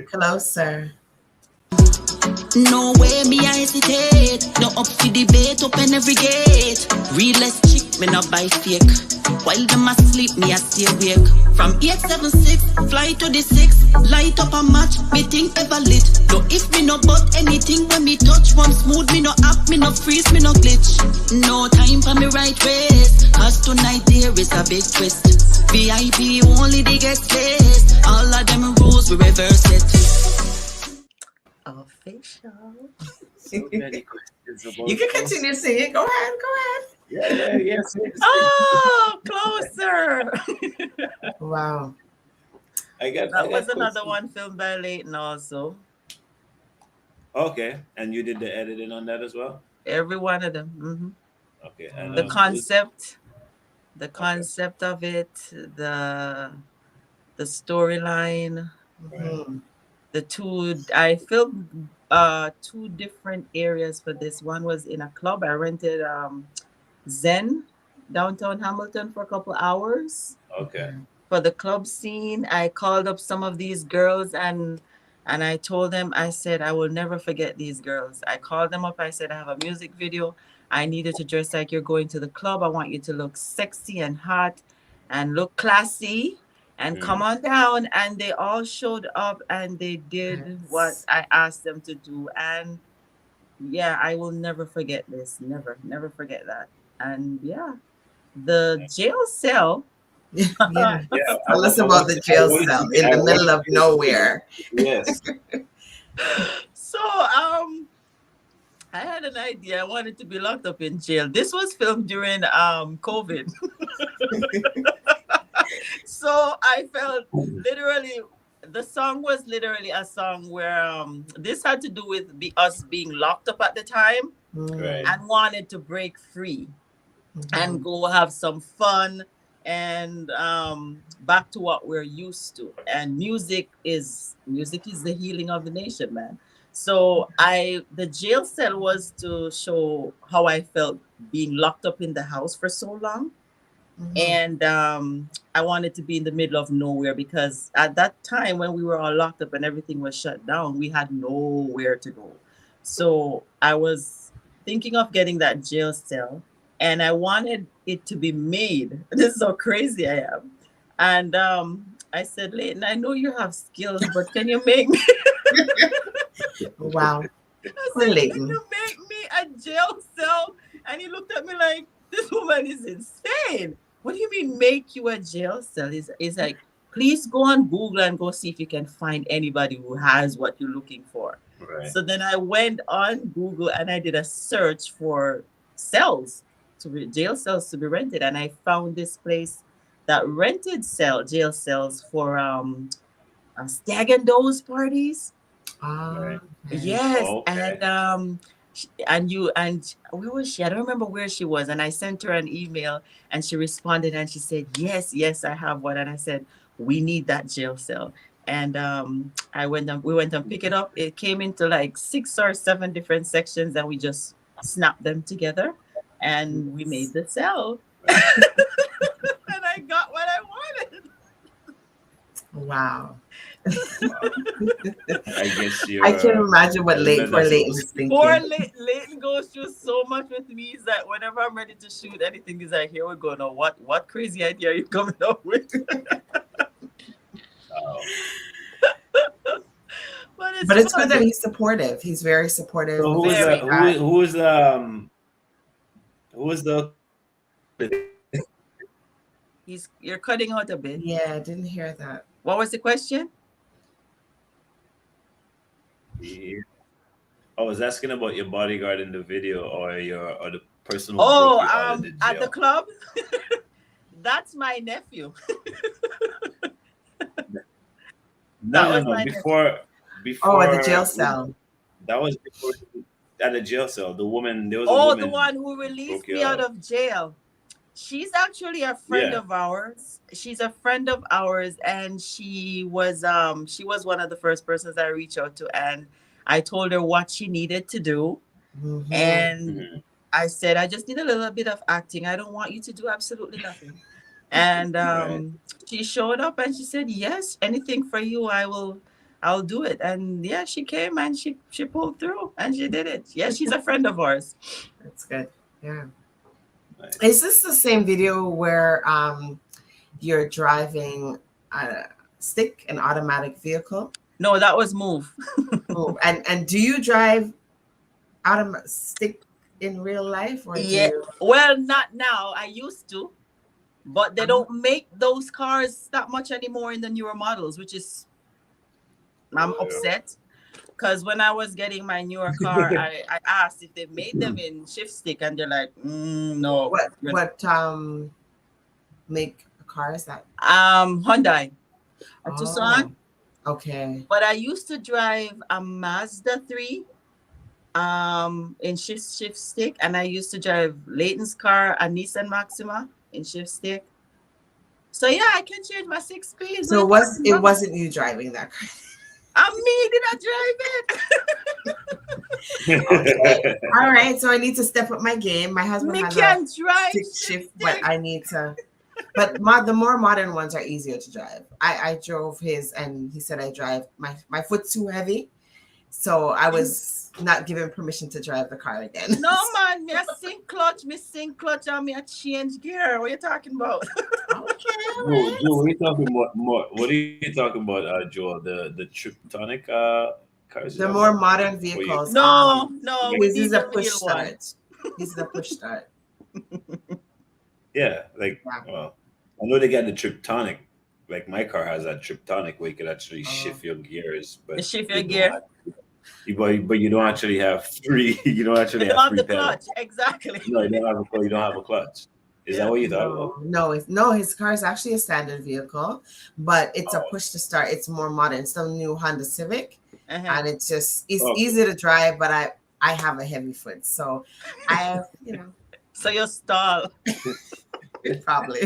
Closer. No way me I hesitate. No up for debate, open every gate. Realest chick, me not buy fake. While them asleep, me I stay awake. From 876, fly to the 6. Light up a match, me think ever lit. No if me no but anything when me touch. One smooth, me no up, me no freeze, me no glitch. No time for me right waist. Cause tonight there is a big twist. VIP only the guest list. All of them rules we reverse it. Official. So many questions about You can continue singing. Go ahead. Yes. Oh, closer. Wow. That was another one filmed by Leighton also. Okay, and you did the editing on that as well? Every one of them. Okay. And The concept of it, the storyline, Mhm. I filmed two different areas for this. One was in a club. I rented Zen downtown Hamilton for a couple hours. Okay. For the club scene, I called up some of these girls and I told them, I said, I will never forget these girls. I called them up. I said, I have a music video. I need you to dress like you're going to the club. I want you to look sexy and hot and look classy and come on down. And they all showed up and they did what I asked them to do. And yeah, I will never forget this. Never forget that. And yeah, the jail cell. Yeah. Tell us about the jail cell in the middle of nowhere. Yes. So I had an idea. I wanted to be locked up in jail. This was filmed during COVID. So I felt literally, the song was literally a song where this had to do with us being locked up at the time Right. and wanted to break free and go have some fun and back to what we're used to. And music is the healing of the nation, man. So the jail cell was to show how I felt being locked up in the house for so long. And I wanted to be in the middle of nowhere because at that time when we were all locked up and everything was shut down, we had nowhere to go. So I was thinking of getting that jail cell and I wanted it to be made. This is how crazy I am. And I said, Leighton, I know you have skills, but can you make me? Wow. I said, can you make me a jail cell? And he looked at me like, this woman is insane. What do you mean make you a jail cell? He's like, please go on Google and go see if you can find anybody who has what you're looking for. Right. So then I went on Google and I did a search for cells, jail cells to be rented. And I found this place that rented jail cells for stag and doze parties. Right. Yes. Okay. And where was she? I don't remember where she was. And I sent her an email and she responded and she said, yes, I have one. And I said, we need that jail cell. And we went and pick it up. It came into like 6 or 7 different sections and we just snapped them together and we made the cell. And I got what I wanted. Wow. I guess I can imagine what Leighton's thinking. Poor Leighton goes through so much with me is that whenever I'm ready to shoot anything, he's like, here we go. Now, what crazy idea are you coming up with? But it's good that he's supportive. He's very supportive. So who was the You're cutting out a bit. Yeah, I didn't hear that. What was the question? Yeah. I was asking about your bodyguard in the video or the person who Oh, broke you out of the at jail. the club? That's my nephew. No. Before. Oh, at the jail cell. That was before at the jail cell. The woman. There was the one who released me out of jail. She's actually a friend of ours. She's a friend of ours, and she was one of the first persons I reached out to, and I told her what she needed to do, and I said, I just need a little bit of acting. I don't want you to do absolutely nothing. And she showed up and she said, yes, anything for you, I'll do it. And yeah, she came and she pulled through and she did it. Yeah, she's a friend of ours. That's good. Yeah. Is this the same video where you're driving a stick, an automatic vehicle? No, that was Move. Oh, and do you drive stick in real life, or do Yeah. you? Well, not now. I used to, but they Uh-huh. don't make those cars that much anymore in the newer models, which is I'm upset. Because when I was getting my newer car, I asked if they made them in shift stick, and they're like, no. What make a car is that? Hyundai, a Oh, Tucson. okay. But I used to drive a Mazda 3 in shift stick, and I used to drive Leighton's car, a Nissan Maxima in shift stick. So yeah, I can change my 6 speeds. So it wasn't you driving that car? Me, did I drive it? Okay. All right. So I need to step up my game. My husband Me has can a drive stick shift, but stick. I need to. But the more modern ones are easier to drive. I drove his, and he said I drive my foot's too heavy, so I was not given permission to drive the car again. No man, me a sink clutch, and me a change gear. What are you talking about? Okay. All Joe, right. what are you talking about? What are you talking about, Joel? The Triptonic cars? The more modern vehicles. No, we This is need a the push real one. start. This is a push start. Yeah, like well, I know they got the Triptonic. Like my car has that Triptonic where you can actually shift your gears, but You shift they your don't gear. but you don't actually have three. You don't actually You don't have have three the pedals. clutch, exactly. No, you don't have a clutch. Is that what you thought about? No, his car is actually a standard vehicle, but it's a Oh. push to start. It's more modern. It's the new Honda Civic, Uh-huh. and it's Okay. easy to drive, but I have a heavy foot, so I have, So you stall. probably.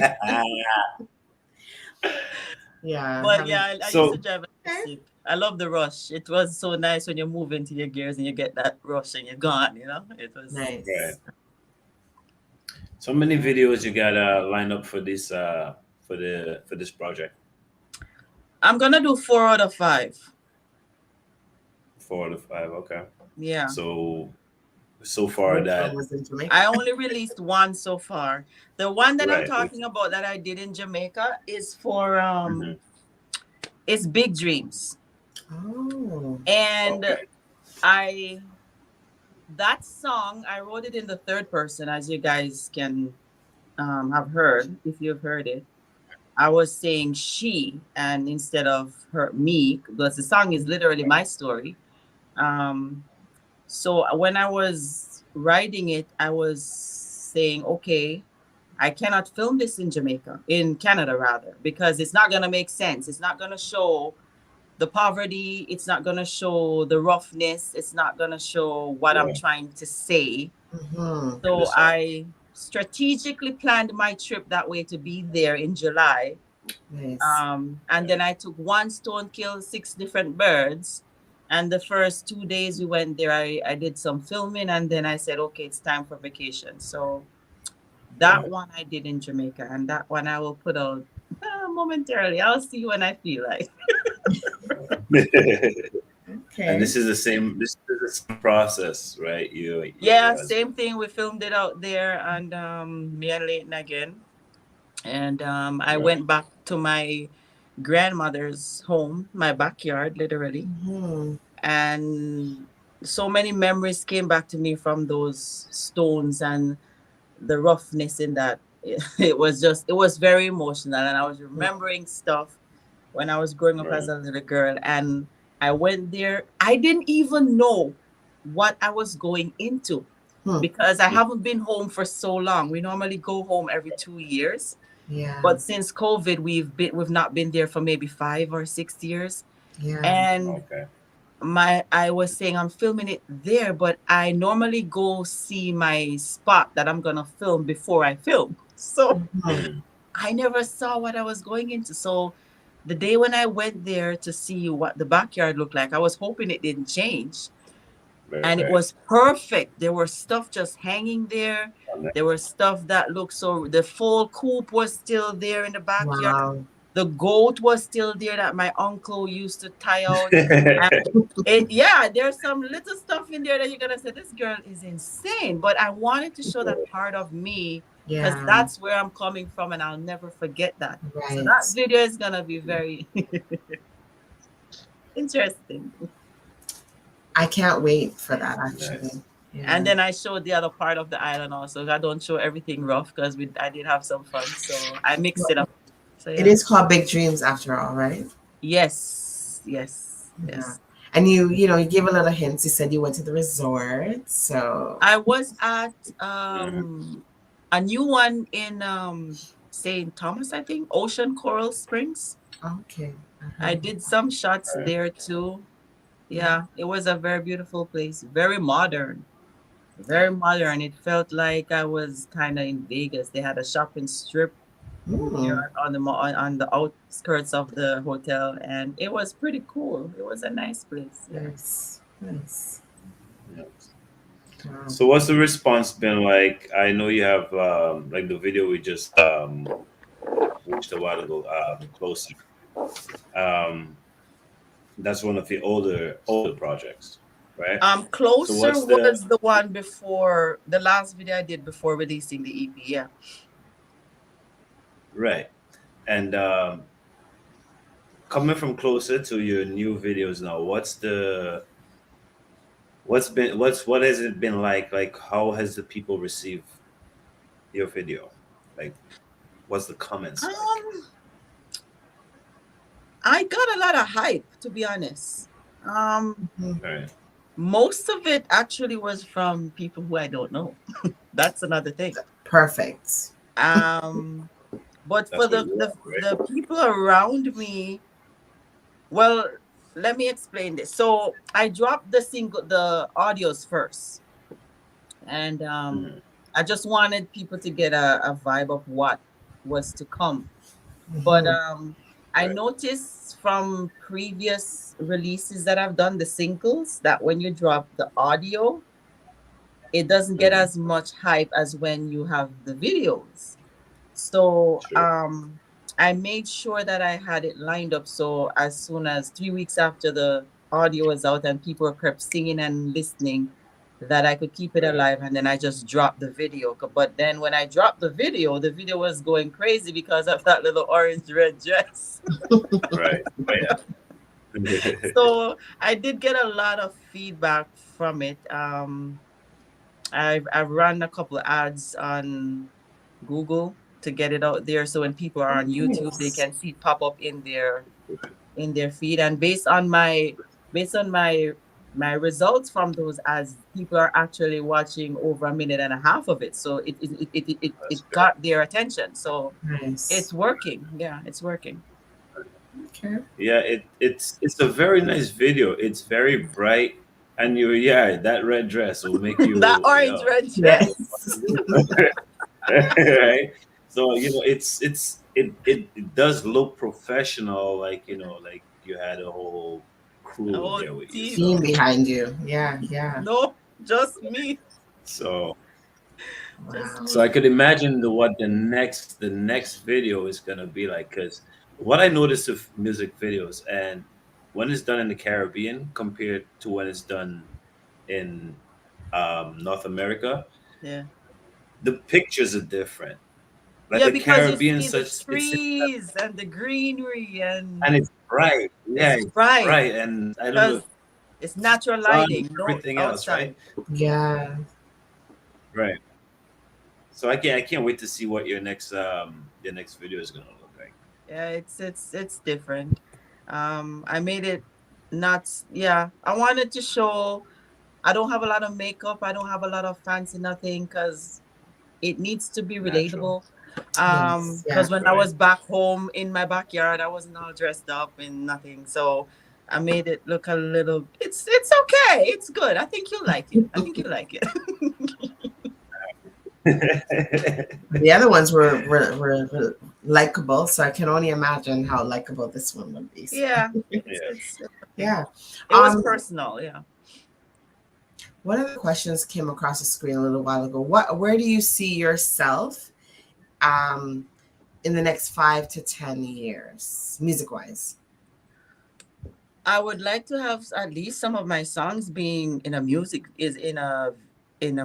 Yeah. But yeah, I So- used to drive a stick. I love the rush. It was so nice when you move into your gears and you get that rush and you're gone, It was Nice. Right. So many videos you got lined up for this for this project? I'm gonna do 4 out of 5. 4 out of 5. Okay. Yeah. So far that was in Jamaica. I only released 1 so far. The one that I'm Right. talking about that I did in Jamaica is for Mhm. it's Big Dreams. Oh. And Okay. that song, I wrote it in the third person, as you guys can have heard, if you've heard it. I was saying she, and instead of me, because the song is literally my story. So when I was writing it, I was saying, okay, I cannot film this in Canada rather, because it's not going to make sense. It's not going to show the poverty. It's not going to show the roughness. It's not going to show what I'm trying to say. Mhm. So I strategically planned my trip that way to be there in July. Nice. And then I took 1 stone, killed 6 different birds. And the first 2 days we went there, I did some filming, and then I said, okay, it's time for vacation. So that one I did in Jamaica, and that one I will put out momentarily. I'll see when I feel like. Okay. And this is the same process, right? Yeah, same thing. We filmed it out there, and me and Leighton again. And I went back to my grandmother's home, my backyard, literally. Mhm. And so many memories came back to me from those stones and the roughness in that. It was very emotional, and I was remembering stuff when I was growing up as a little girl. And I went there. I didn't even know what I was going into because I haven't been home for so long. We normally go home every 2 years. Yeah. But since COVID, we've not been there for maybe 5 or 6 years. Yeah. And I was saying I'm filming it there, but I normally go see my spot that I'm gonna film before I film. So I never saw what I was going into. So the day when I went there to see what the backyard looked like, I was hoping it didn't change. And it was perfect. There were stuff just hanging there. There was stuff that looked the full coop was still there in the backyard. Wow. The goat was still there that my uncle used to tie out. And there's some little stuff in there that you're gonna say, this girl is insane. But I wanted to show that part of me because Yeah. that's where I'm coming from, and I'll never forget that. So Right. that video is gonna be very interesting. I can't wait for that actually. Nice. Yeah. And then I showed the other part of the island also. I don't show everything rough because I did have some fun, so I mixed it up. So It is called Big Dreams after all, right? Yes. Yeah. Yes. And you gave a little hints. You said you went to the resort. So I was at a new one in St. Thomas, I think, Ocean Coral Springs. okay. I did some shots there too. Yeah, it was a very beautiful place, very modern. Very modern. It felt like I was kind of in Vegas. They had a shopping strip here on the outskirts of the hotel, and it was pretty cool. It was a nice place. Nice. Yeah. Wow. So what's the response been like? I know you have like the video we just watched a while ago, Closer. That's one of the older projects, right? Closer So was the one before the last video I did before releasing the EP. Yeah. Right. And coming from Closer to your new videos now, what has it been like? Like, how has the people received your video? Like, what's the comments like? I got a lot of hype, to be honest. Right. Most of it actually was from people who I don't know. That's another thing. Perfect. But That's for what you want, right? the people around me, well, let me explain this. So I dropped the audios first, and I just wanted people to get a vibe of what was to come. But I noticed from previous releases that I've done, the singles, that when you drop the audio, it doesn't get as much hype as when you have the videos. So I made sure that I had it lined up. So as soon as 3 weeks after the audio was out and people kept singing and listening, that I could keep it alive. And then I just dropped the video. But then when I dropped the video was going crazy because of that little orange red dress. Right. So I did get a lot of feedback from it. I've run a couple of ads on Google to get it out there, so when people are on YouTube, they can see it pop up in their feed. And based on my results from those ads, people are actually watching over 1.5 minutes of it. So it got their attention. So it's working. Yeah, it's working. Okay. Yeah, it's a very nice video. It's very bright, and that red dress will make you that orange red dress. Right. So it does look professional, like like you had a whole crew there with you. Team behind you. Yeah. No, just me. So Wow. so I could imagine what the next video is gonna be like, because what I noticed with music videos, and when it's done in the Caribbean compared to when it's done in North America, the pictures are different. Like the Caribbean, the trees and the greenery and it's bright. Yeah, it's bright. And I don't know, it's natural lighting. Everything else, right? Yeah. Right. So I can't wait to see what your next video is gonna look like. Yeah, it's different. I made it not. Yeah, I wanted to show. I don't have a lot of makeup. I don't have a lot of fancy nothing because it needs to be relatable. Because when I was back home in my backyard, I wasn't all dressed up and nothing. So I made it look a little. It's okay. It's good. I think you'll like it. The other ones were likable, so I can only imagine how likable this one would be. So. Yeah. Yeah. It was personal. Yeah. One of the questions came across the screen a little while ago. Where do you see yourself in the next 5 to 10 years, music wise? I would like to have at least some of my songs being in a music is in a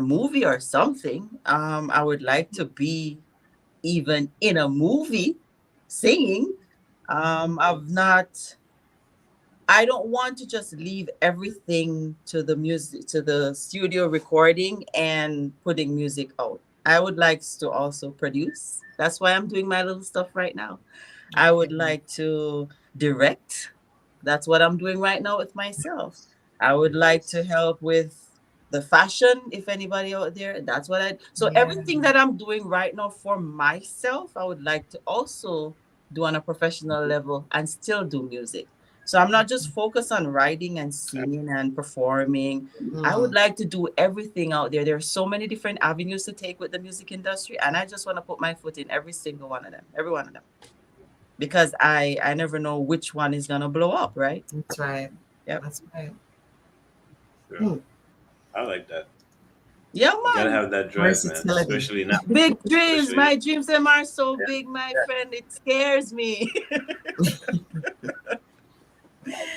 movie or something. I would like to be even in a movie singing. I've not. I don't want to just leave everything to the music, to the studio recording and putting music out. I would like to also produce. That's why I'm doing my little stuff right now. I would like to direct. That's what I'm doing right now with myself. I would like to help with the fashion, if anybody out there. That's what I so Yeah. everything that I'm doing right now for myself, I would like to also do on a professional level and still do music. So I'm not just focused on writing and singing and performing. I would Mm. like to do everything out there. There are so many different avenues to take with the music industry, and I just want to put my foot in every single one of them, every one of them, because I never know which one is gonna blow up, right? That's right. Yep. That's right. Sure. I like that. Yeah, You gotta man. have that drive, man. Versatility. Especially now. Big dreams. Especially My dreams them are so big, my friend. It scares me.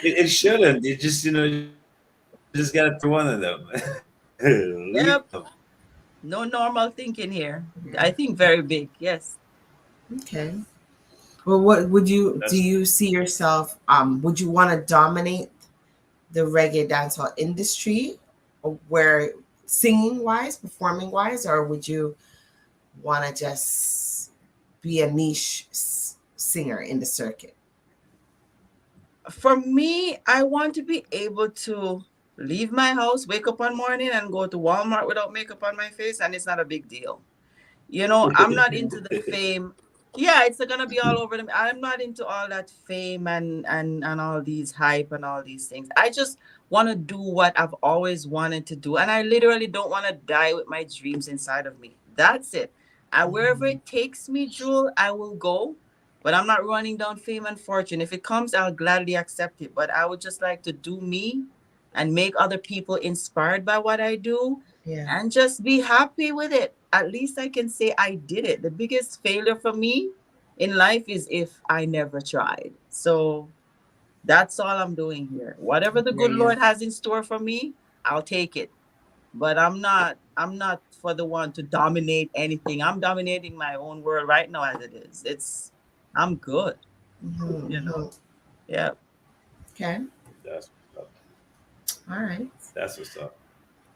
it shouldn't. You just you just gotta pick one of them. Leap Yep. No normal thinking here. I think very big. Yes. Okay. Well, what would you do? That's You see yourself? Would you want to dominate the reggae dancehall industry, or where singing wise, performing wise, or would you want to just be a niche singer in the circuit? For me, I want to be able to leave my house, wake up one morning, and go to Walmart without makeup on my face, and it's not a big deal. I'm not into the fame. Yeah, it's gonna be all over them. I'm not into all that fame and all these hype and all these things. I just want to do what I've always wanted to do, and I literally don't want to die with my dreams inside of me. That's it. Wherever it takes me, Jewel, I will go. But I'm not running down fame and fortune. If it comes, I'll gladly accept it. But I would just like to do me and make other people inspired by what I do Yeah. and just be happy with it. At least I can say I did it. The biggest failure for me in life is if I never tried. So that's all I'm doing here. Whatever the good Yeah. Lord has in store for me, I'll take it. But I'm not for the one to dominate anything. I'm dominating my own world right now as it is. I'm good. Mhm. Yeah. Okay. That's what's up. All right. That's what's up.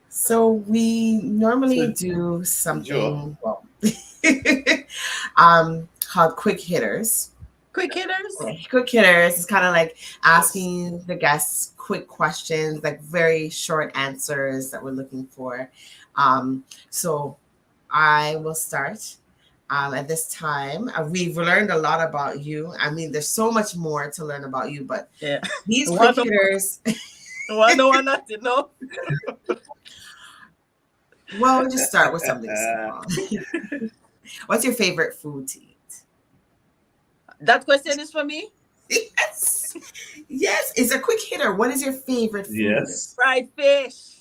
So we normally So, do Joel, something called quick hitters. Quick hitters. Quick hitters is kind of like asking the guests quick questions, like very short answers that we're looking for. So I will start. At this time, we've learned a lot about you. I mean, there's so much more to learn about you, but Yeah. these quick hitters. One not to know. Well, we'll just start with something small. What's your favorite food to eat? That question is for me. Yes. Yes, it's a quick hitter. What is your favorite food? yes. Fried fish.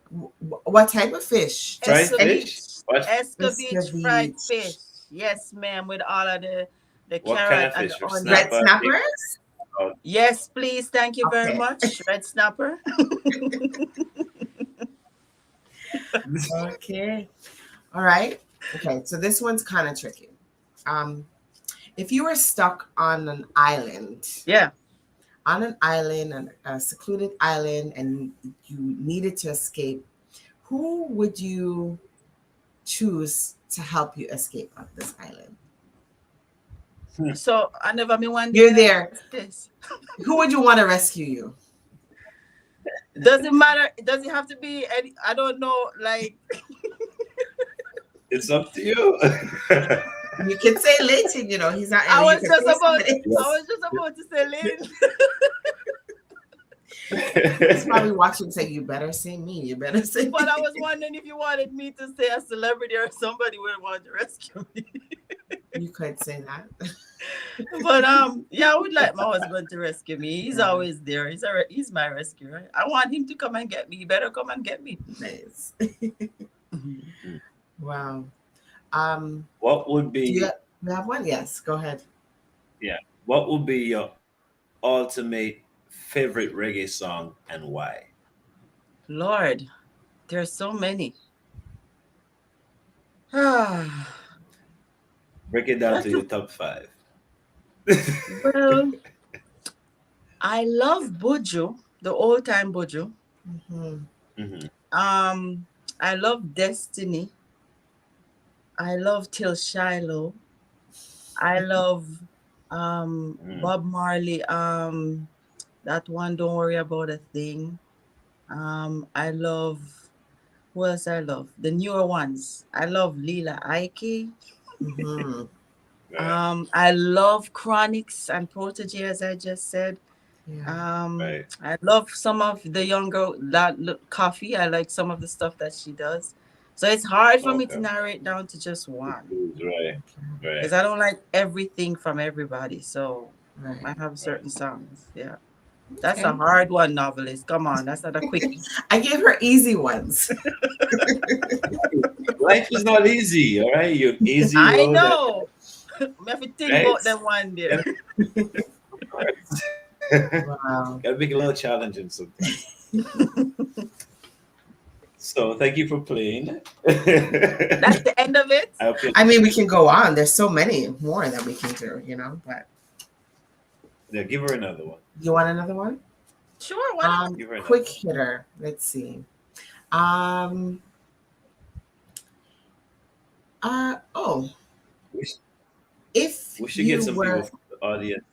What type of fish? Fried Escovitch. fish? What? Escovitch fried Escovitch. fish. Yes, ma'am, with all of the What carrot kind of and fish? the onion. Red Snapper? snappers? Oh, Yes, please. Thank you very Okay. much. Red snapper. Okay. All right. Okay, so this one's kind of tricky. If you were stuck on an island, Yeah. a secluded island, and you needed to escape, who would you choose to help you escape off this island? So I never been one day. You're there. This. Who would you want to rescue you? Doesn't matter. Does it have to be any? I don't know. Like it's up to you. You can say Leighton, he's not. I you was can just say about. somebody I else. was just about to say, Lynn. He's probably watching and say, "You better say me. You better say me." But I was wondering if you wanted me to say a celebrity or somebody would want to rescue me. You could say that. But yeah, I would like my husband to rescue me. He's always there. He's my rescuer. I want him to come and get me. He better come and get me. Nice. Mhm. Wow. what would be We have one? Yes, go ahead. Yeah. What would be your ultimate favorite reggae song and why? Lord, there's so many. well, Break it down to your top five. I love Buju, the old time Buju. Hmm. Hmm. I love Destiny. I love Till Shiloh. I love Mm. Bob Marley. That one, Don't Worry About a Thing. I love, who else I love? The newer ones. I love Lila Ike. Hmm. Right. I love Chronics and Protege, as I just said. Yeah. Right. I love some of the younger Coffee. I like some of the stuff that she does. So it's hard for me to Okay. narrow it down to just one Right. because Right. I don't like everything from everybody. So I Right. have Right. certain songs. Yeah. That's a Okay. hard one, novelist. Come on, that's not a quickie. I gave her easy ones. Life is not easy, all right? You easy I road, know. I have to think right? about them one day. Gotta, of course. Wow. Gotta make it a little challenging sometimes. So thank you for playing. That's the end of it. I hope you I mean, we can go on. There's so many more that we can do, but yeah, give her another one. you want another one? Sure, why not? Give her another Quick one. hitter. Let's see. Um. Oh, We, sh- if we should get you some people were from the audience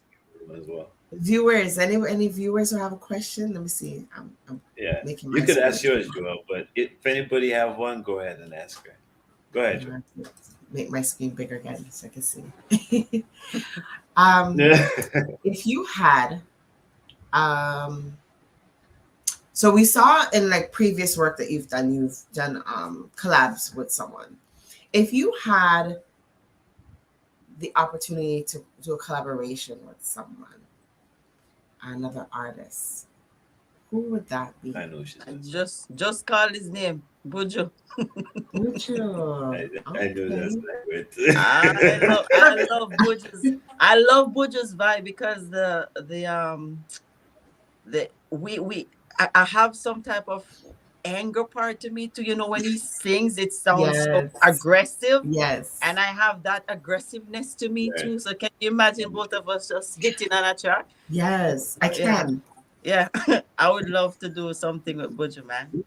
as well. viewers, any viewers who have a question? Let me see. I'm Yeah. making You my could screen. ask yours, Joel, but if anybody have one, go ahead and ask her. Go ahead, Joel. Make my screen bigger again so I can see. um, if you had, so we saw in like previous work that you've done collabs with someone. If you had the opportunity to do a collaboration with someone, another artist, who would that be? I know she's gonna say. Just call his name, Buju. Mucho. I knew that's Okay. not I love Buju's vibe because the I have some type of anger part to me too. When he sings, it sounds so Yes. aggressive. Yes. And I have that aggressiveness to me Right. too. So can you imagine both of us just hitting on a track? Yes, I Yeah. can. Yeah. I would love to do something with Buju, man.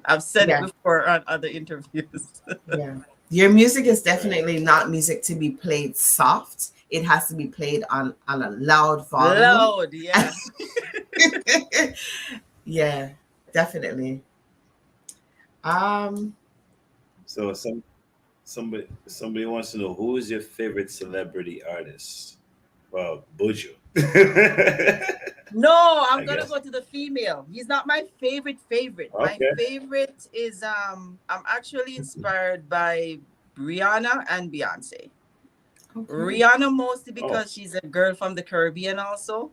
I've said it Yeah. before on other interviews. Yeah. Your music is Right. definitely not music to be played soft. It has to be played on a loud volume. Loud, yeah. Yeah, definitely. Um, So somebody wants to know who is your favorite celebrity artist? Well, Buju. No, I I'm gonna guess. go to the female. He's not my favorite favorite. My Okay. favorite is I'm actually inspired by Rihanna and Beyonce. okay. Rihanna mostly Oh, because she's a girl from the Caribbean also.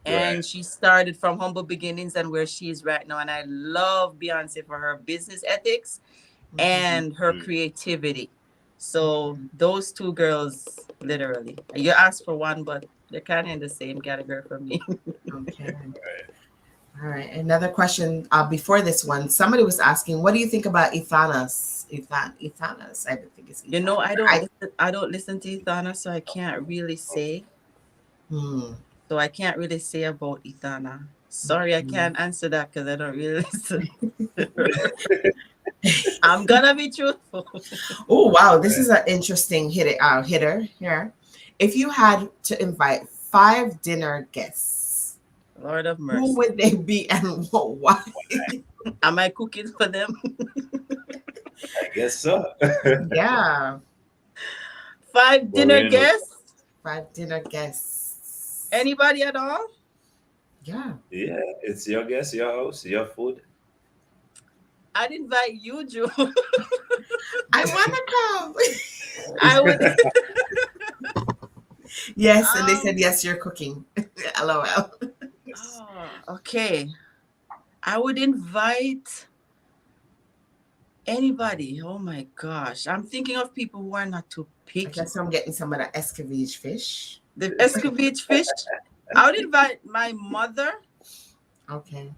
right. And she started from humble beginnings and where she is right now. And I love Beyonce for her business ethics Mhm. and her Mm. creativity. So those two girls, literally. You asked for one, but they're kind of in the same category for me. Okay. Right. All right. Another question before this one. Somebody was asking, what do you think about Ethanas? Ethanas. I think it's Ethanas. I don't listen to Ethana, so I can't really say. Hmm. So I can't really say about Ethana. Sorry, I can't answer that because I don't really listen. I'm gonna be truthful. Oh wow, this Right. is an interesting hitter here. If you had to invite 5 dinner guests, Lord of who mercy. would they be and why? Am I cooking for them? I guess so. Yeah, 5 Well, dinner we know. guests? 5 dinner guests. Anybody at all? Yeah. Yeah, it's your guess, your house, your food. I'd invite you, Joe. I want to come. I would. Yes, and they said Um, yes, you're cooking. LOL. okay. I would invite Anybody? Oh my gosh. I'm thinking of people who are not too I picky. guess I'm getting some of the escovitch fish. The escovitch fish. I would invite my mother. Okay.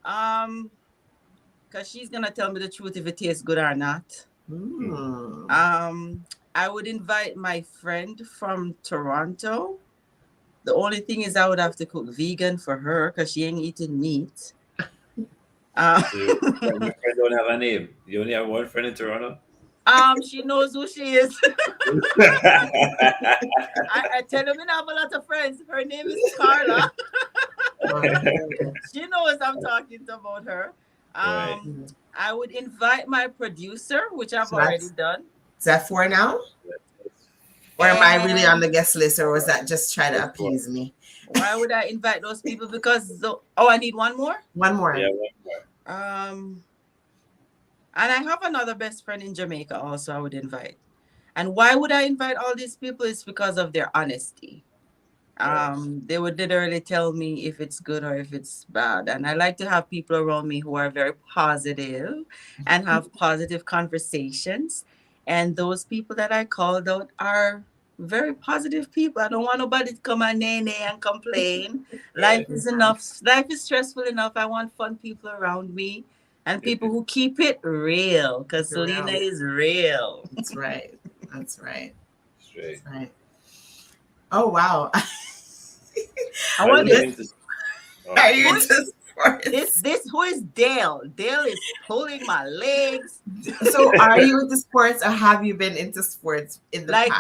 Because she's gonna tell me the truth if it tastes good or not. Mm. I would invite my friend from Toronto. The only thing is I would have to cook vegan for her because she ain't eating meat. So your friend don't have a name. You only have one friend in Toronto. She knows who she is. I tell her we have a lot of friends. Her name is Carla. She knows I'm talking about her. Right. I would invite my producer, which I've So already done. Is that 4 now? Or am I really on the guest list, or was that just try to appease me? Why would I invite those people? Because I need one more. One more. Yeah, one more. And I have another best friend in Jamaica also I would invite. And why would I invite all these people? It's because of their honesty. They would literally tell me if it's good or if it's bad. And I like to have people around me who are very positive and have positive conversations. And those people that I called out are very positive people. I don't want nobody to come and nay and complain. Life is enough. Life is stressful enough. I want fun people around me and people who keep it real, because Celena is real. That's right. That's right. Straight. That's right. Oh, wow. I want this. Are you into sports? This who is Dale? Dale is pulling my legs. So are you into sports, or have you been into sports in the past?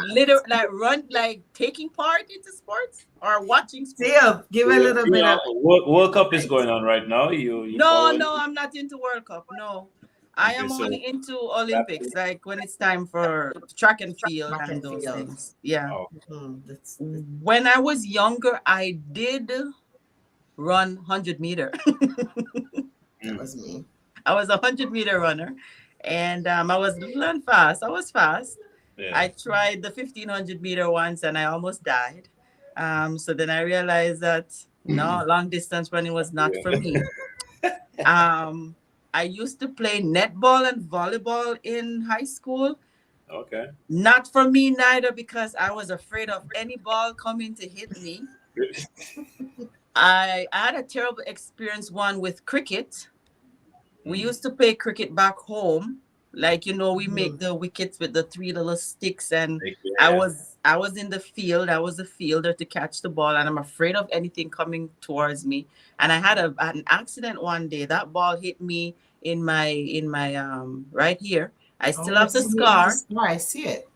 Like taking part into sports or watching sports? Dale, give a little bit of World Cup is going on right now. No, I'm not into World Cup. No. I am only into Olympics, like when it's time for track and field and those things. Yeah. Oh. When I was younger, I did run 100-meter. That was me. I was a 100-meter runner, and I was learn fast. I was fast. Yeah. I tried the 1500-meter once, and I almost died. So then I realized that no, long distance running was not for me. I used to play netball and volleyball in high school. Okay. Not for me neither, because I was afraid of any ball coming to hit me. I had a terrible experience with cricket. We used to play cricket back home. Like, we make the wickets with the 3 little sticks, and I was in the field. I was a fielder to catch the ball, and I'm afraid of anything coming towards me. And I had an accident one day. That ball hit me in my right here. I still have the scar. I see it.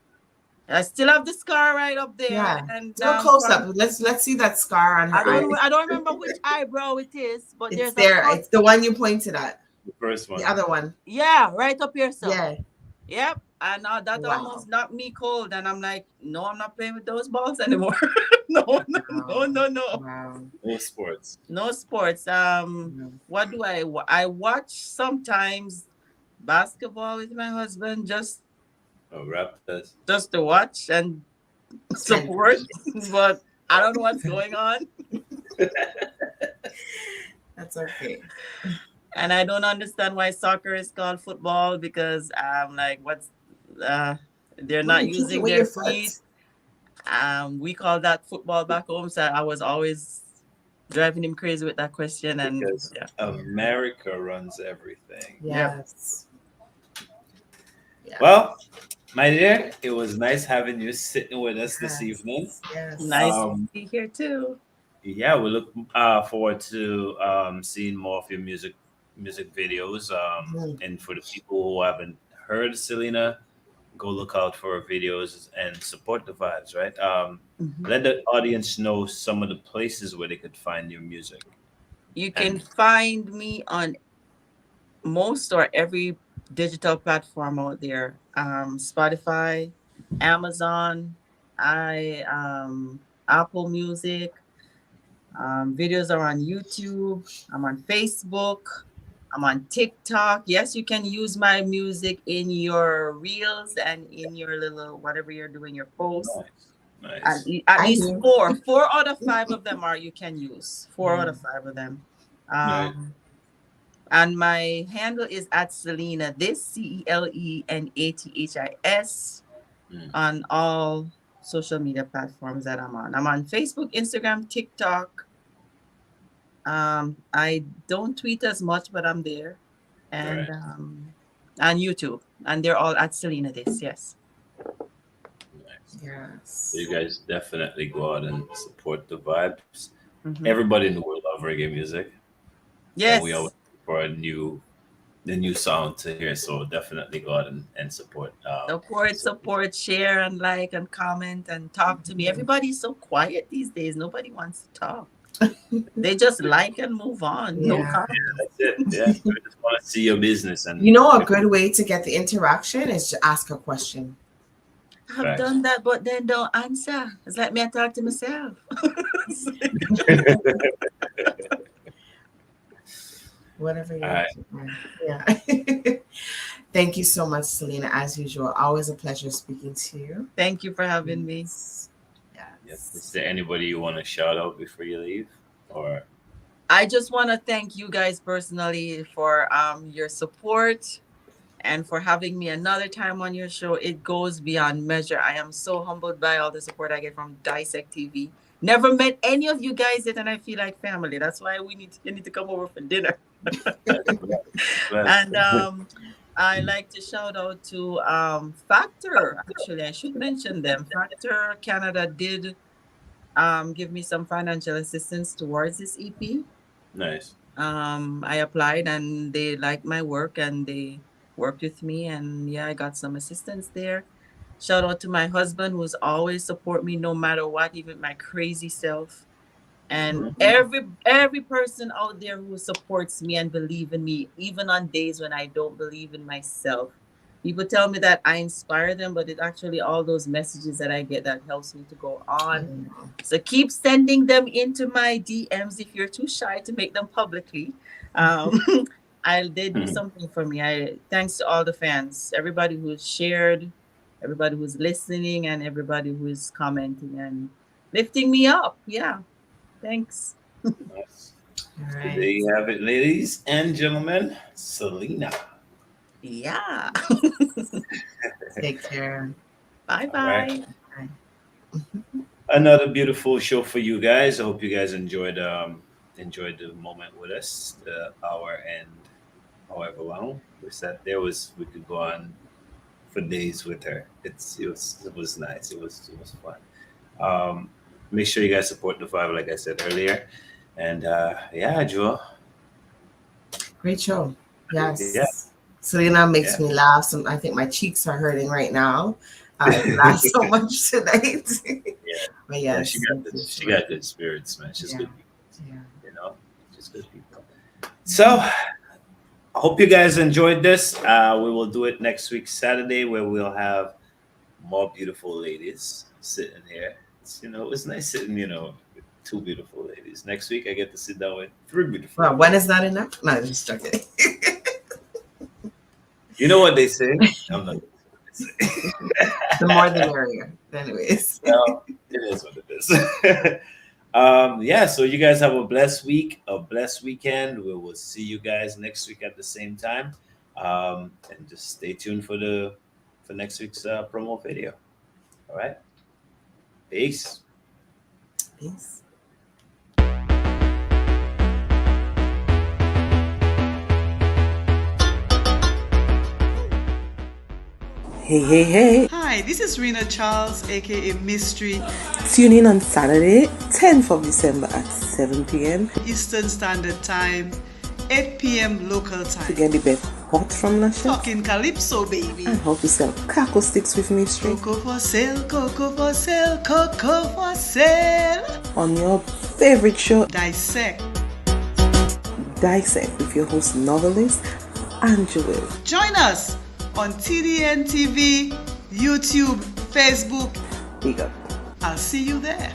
I still have the scar right up there. Yeah. And do a close up. Let's see that scar on her eye. I don't remember which eyebrow it is, but it's there. It's the one you pointed at. The first one. The other one. Yeah, right up here. So. Yeah. Yep. And that almost knocked me cold. And I'm like, no, I'm not playing with those balls anymore. No. Wow. No sports. No sports. What do I watch sometimes basketball with my husband, just Raptors. Just to watch and support. But I don't know what's going on. That's okay. And I don't understand why soccer is called football, because I'm like, they're not using their feet. We call that football back home. So I was always driving him crazy with that question. And because America runs everything. Yes. Yeah. Well, my dear, it was nice having you sitting with us this evening. Yes. Nice to be here too. Yeah, we look forward to seeing more of your music videos. And for the people who haven't heard Celena, go look out for her videos and support the vibes, right? Let the audience know some of the places where they could find your music. You can find me on most or every digital platform out there. Spotify, Amazon, Apple Music. Videos are on YouTube. I'm on Facebook. I'm on TikTok. Yes, you can use my music in your reels and in your little whatever you're doing, your posts. Nice. At least 4 out of 5 of them you can use. 4 out of 5 of them. Right. And my handle is at Celena this, CELENATHIS, on all social media platforms that I'm on. I'm on Facebook, Instagram, TikTok. I don't tweet as much, but I'm there. And on YouTube. And they're all at Celena this, yes. Nice. Yes. So you guys definitely go out and support the vibes. Mhm. Everybody in the world love reggae music. Yes. And we always look for the new sound to hear. So definitely go out and support. Support, share, and like, and comment, and talk to me. Everybody's so quiet these days. Nobody wants to talk. They just like and move on. No Yeah. comment. That's it. Yeah, we just want to see your business. And You know, a good way to get the interaction is to ask a question. I've Facts. done that, but then don't answer. It's like me, I talk to myself. Whatever you All want to. Yeah. Thank you so much, Celena. As usual, always a pleasure speaking to you. Thank you for having me. Yes. Yes. Is there anybody you want to shout out before you leave? Or I just want to thank you guys personally for your support and for having me another time on your show. It goes beyond measure. I am so humbled by all the support I get from Dissect TV. Never met any of you guys yet, and I feel like family. That's why you need to come over for dinner. And I like to shout out to Factor. Actually, I should mention them. Factor Canada did give me some financial assistance towards this EP. nice. I applied and they liked my work and they worked with me, and yeah, I got some assistance there. Shout out to my husband who's always support me no matter what, even my crazy self. And every person out there who supports me and believe in me, even on days when I don't believe in myself. People tell me that I inspire them, but it's actually all those messages that I get that helps me to go on. So keep sending them into my DMs if you're too shy to make them publicly. They do something for me. Thanks to all the fans, everybody who's shared, everybody who's listening, and everybody who's commenting and lifting me up. Yeah. Thanks. Nice. All So right. there you have it, ladies and gentlemen. Celena. Yeah. Take care. Bye-bye. All Another beautiful show for you guys. I hope you guys enjoyed the moment with us, the hour and however long we sat there. We could go on for days with her. It was nice. It was fun. Make sure you guys support the vibe, like I said earlier. And yeah, Joe. Great show. Yes. Yeah. Celena makes me laugh. I think my cheeks are hurting right now. I laughed so much tonight. But Yeah, yes, she got good spirits, man. She's good people. Yeah. You know, she's good people. So I hope you guys enjoyed this. We will do it next week, Saturday, where we'll have more beautiful ladies sitting here. It was nice sitting, with two beautiful ladies. Next week, I get to sit down with three beautiful. Well, when is that enough? No, I'm just joking. You know what they say? I'm not. The more the merrier. Anyways. Well, it is what it is. Yeah, so you guys have a blessed week, a blessed weekend. We will see you guys next week at the same time. And just stay tuned for next week's promo video. All right. Peace. Peace. Hey. Hi, this is Rena Charles, aka Mystery. Tune in on Saturday, 10th of December at 7 p.m. Eastern Standard Time, 8 p.m. local to time. get the best hot from Lashes Talking Calypso, baby. and how to sell Kako sticks with Mystery Cocoa for sale, cocoa for sale, cocoa for sale. on your favorite show, Dissect. Dissect, with your host novelist, Angela. Join us on TDN TV, YouTube, Facebook. Big up. I'll see you there.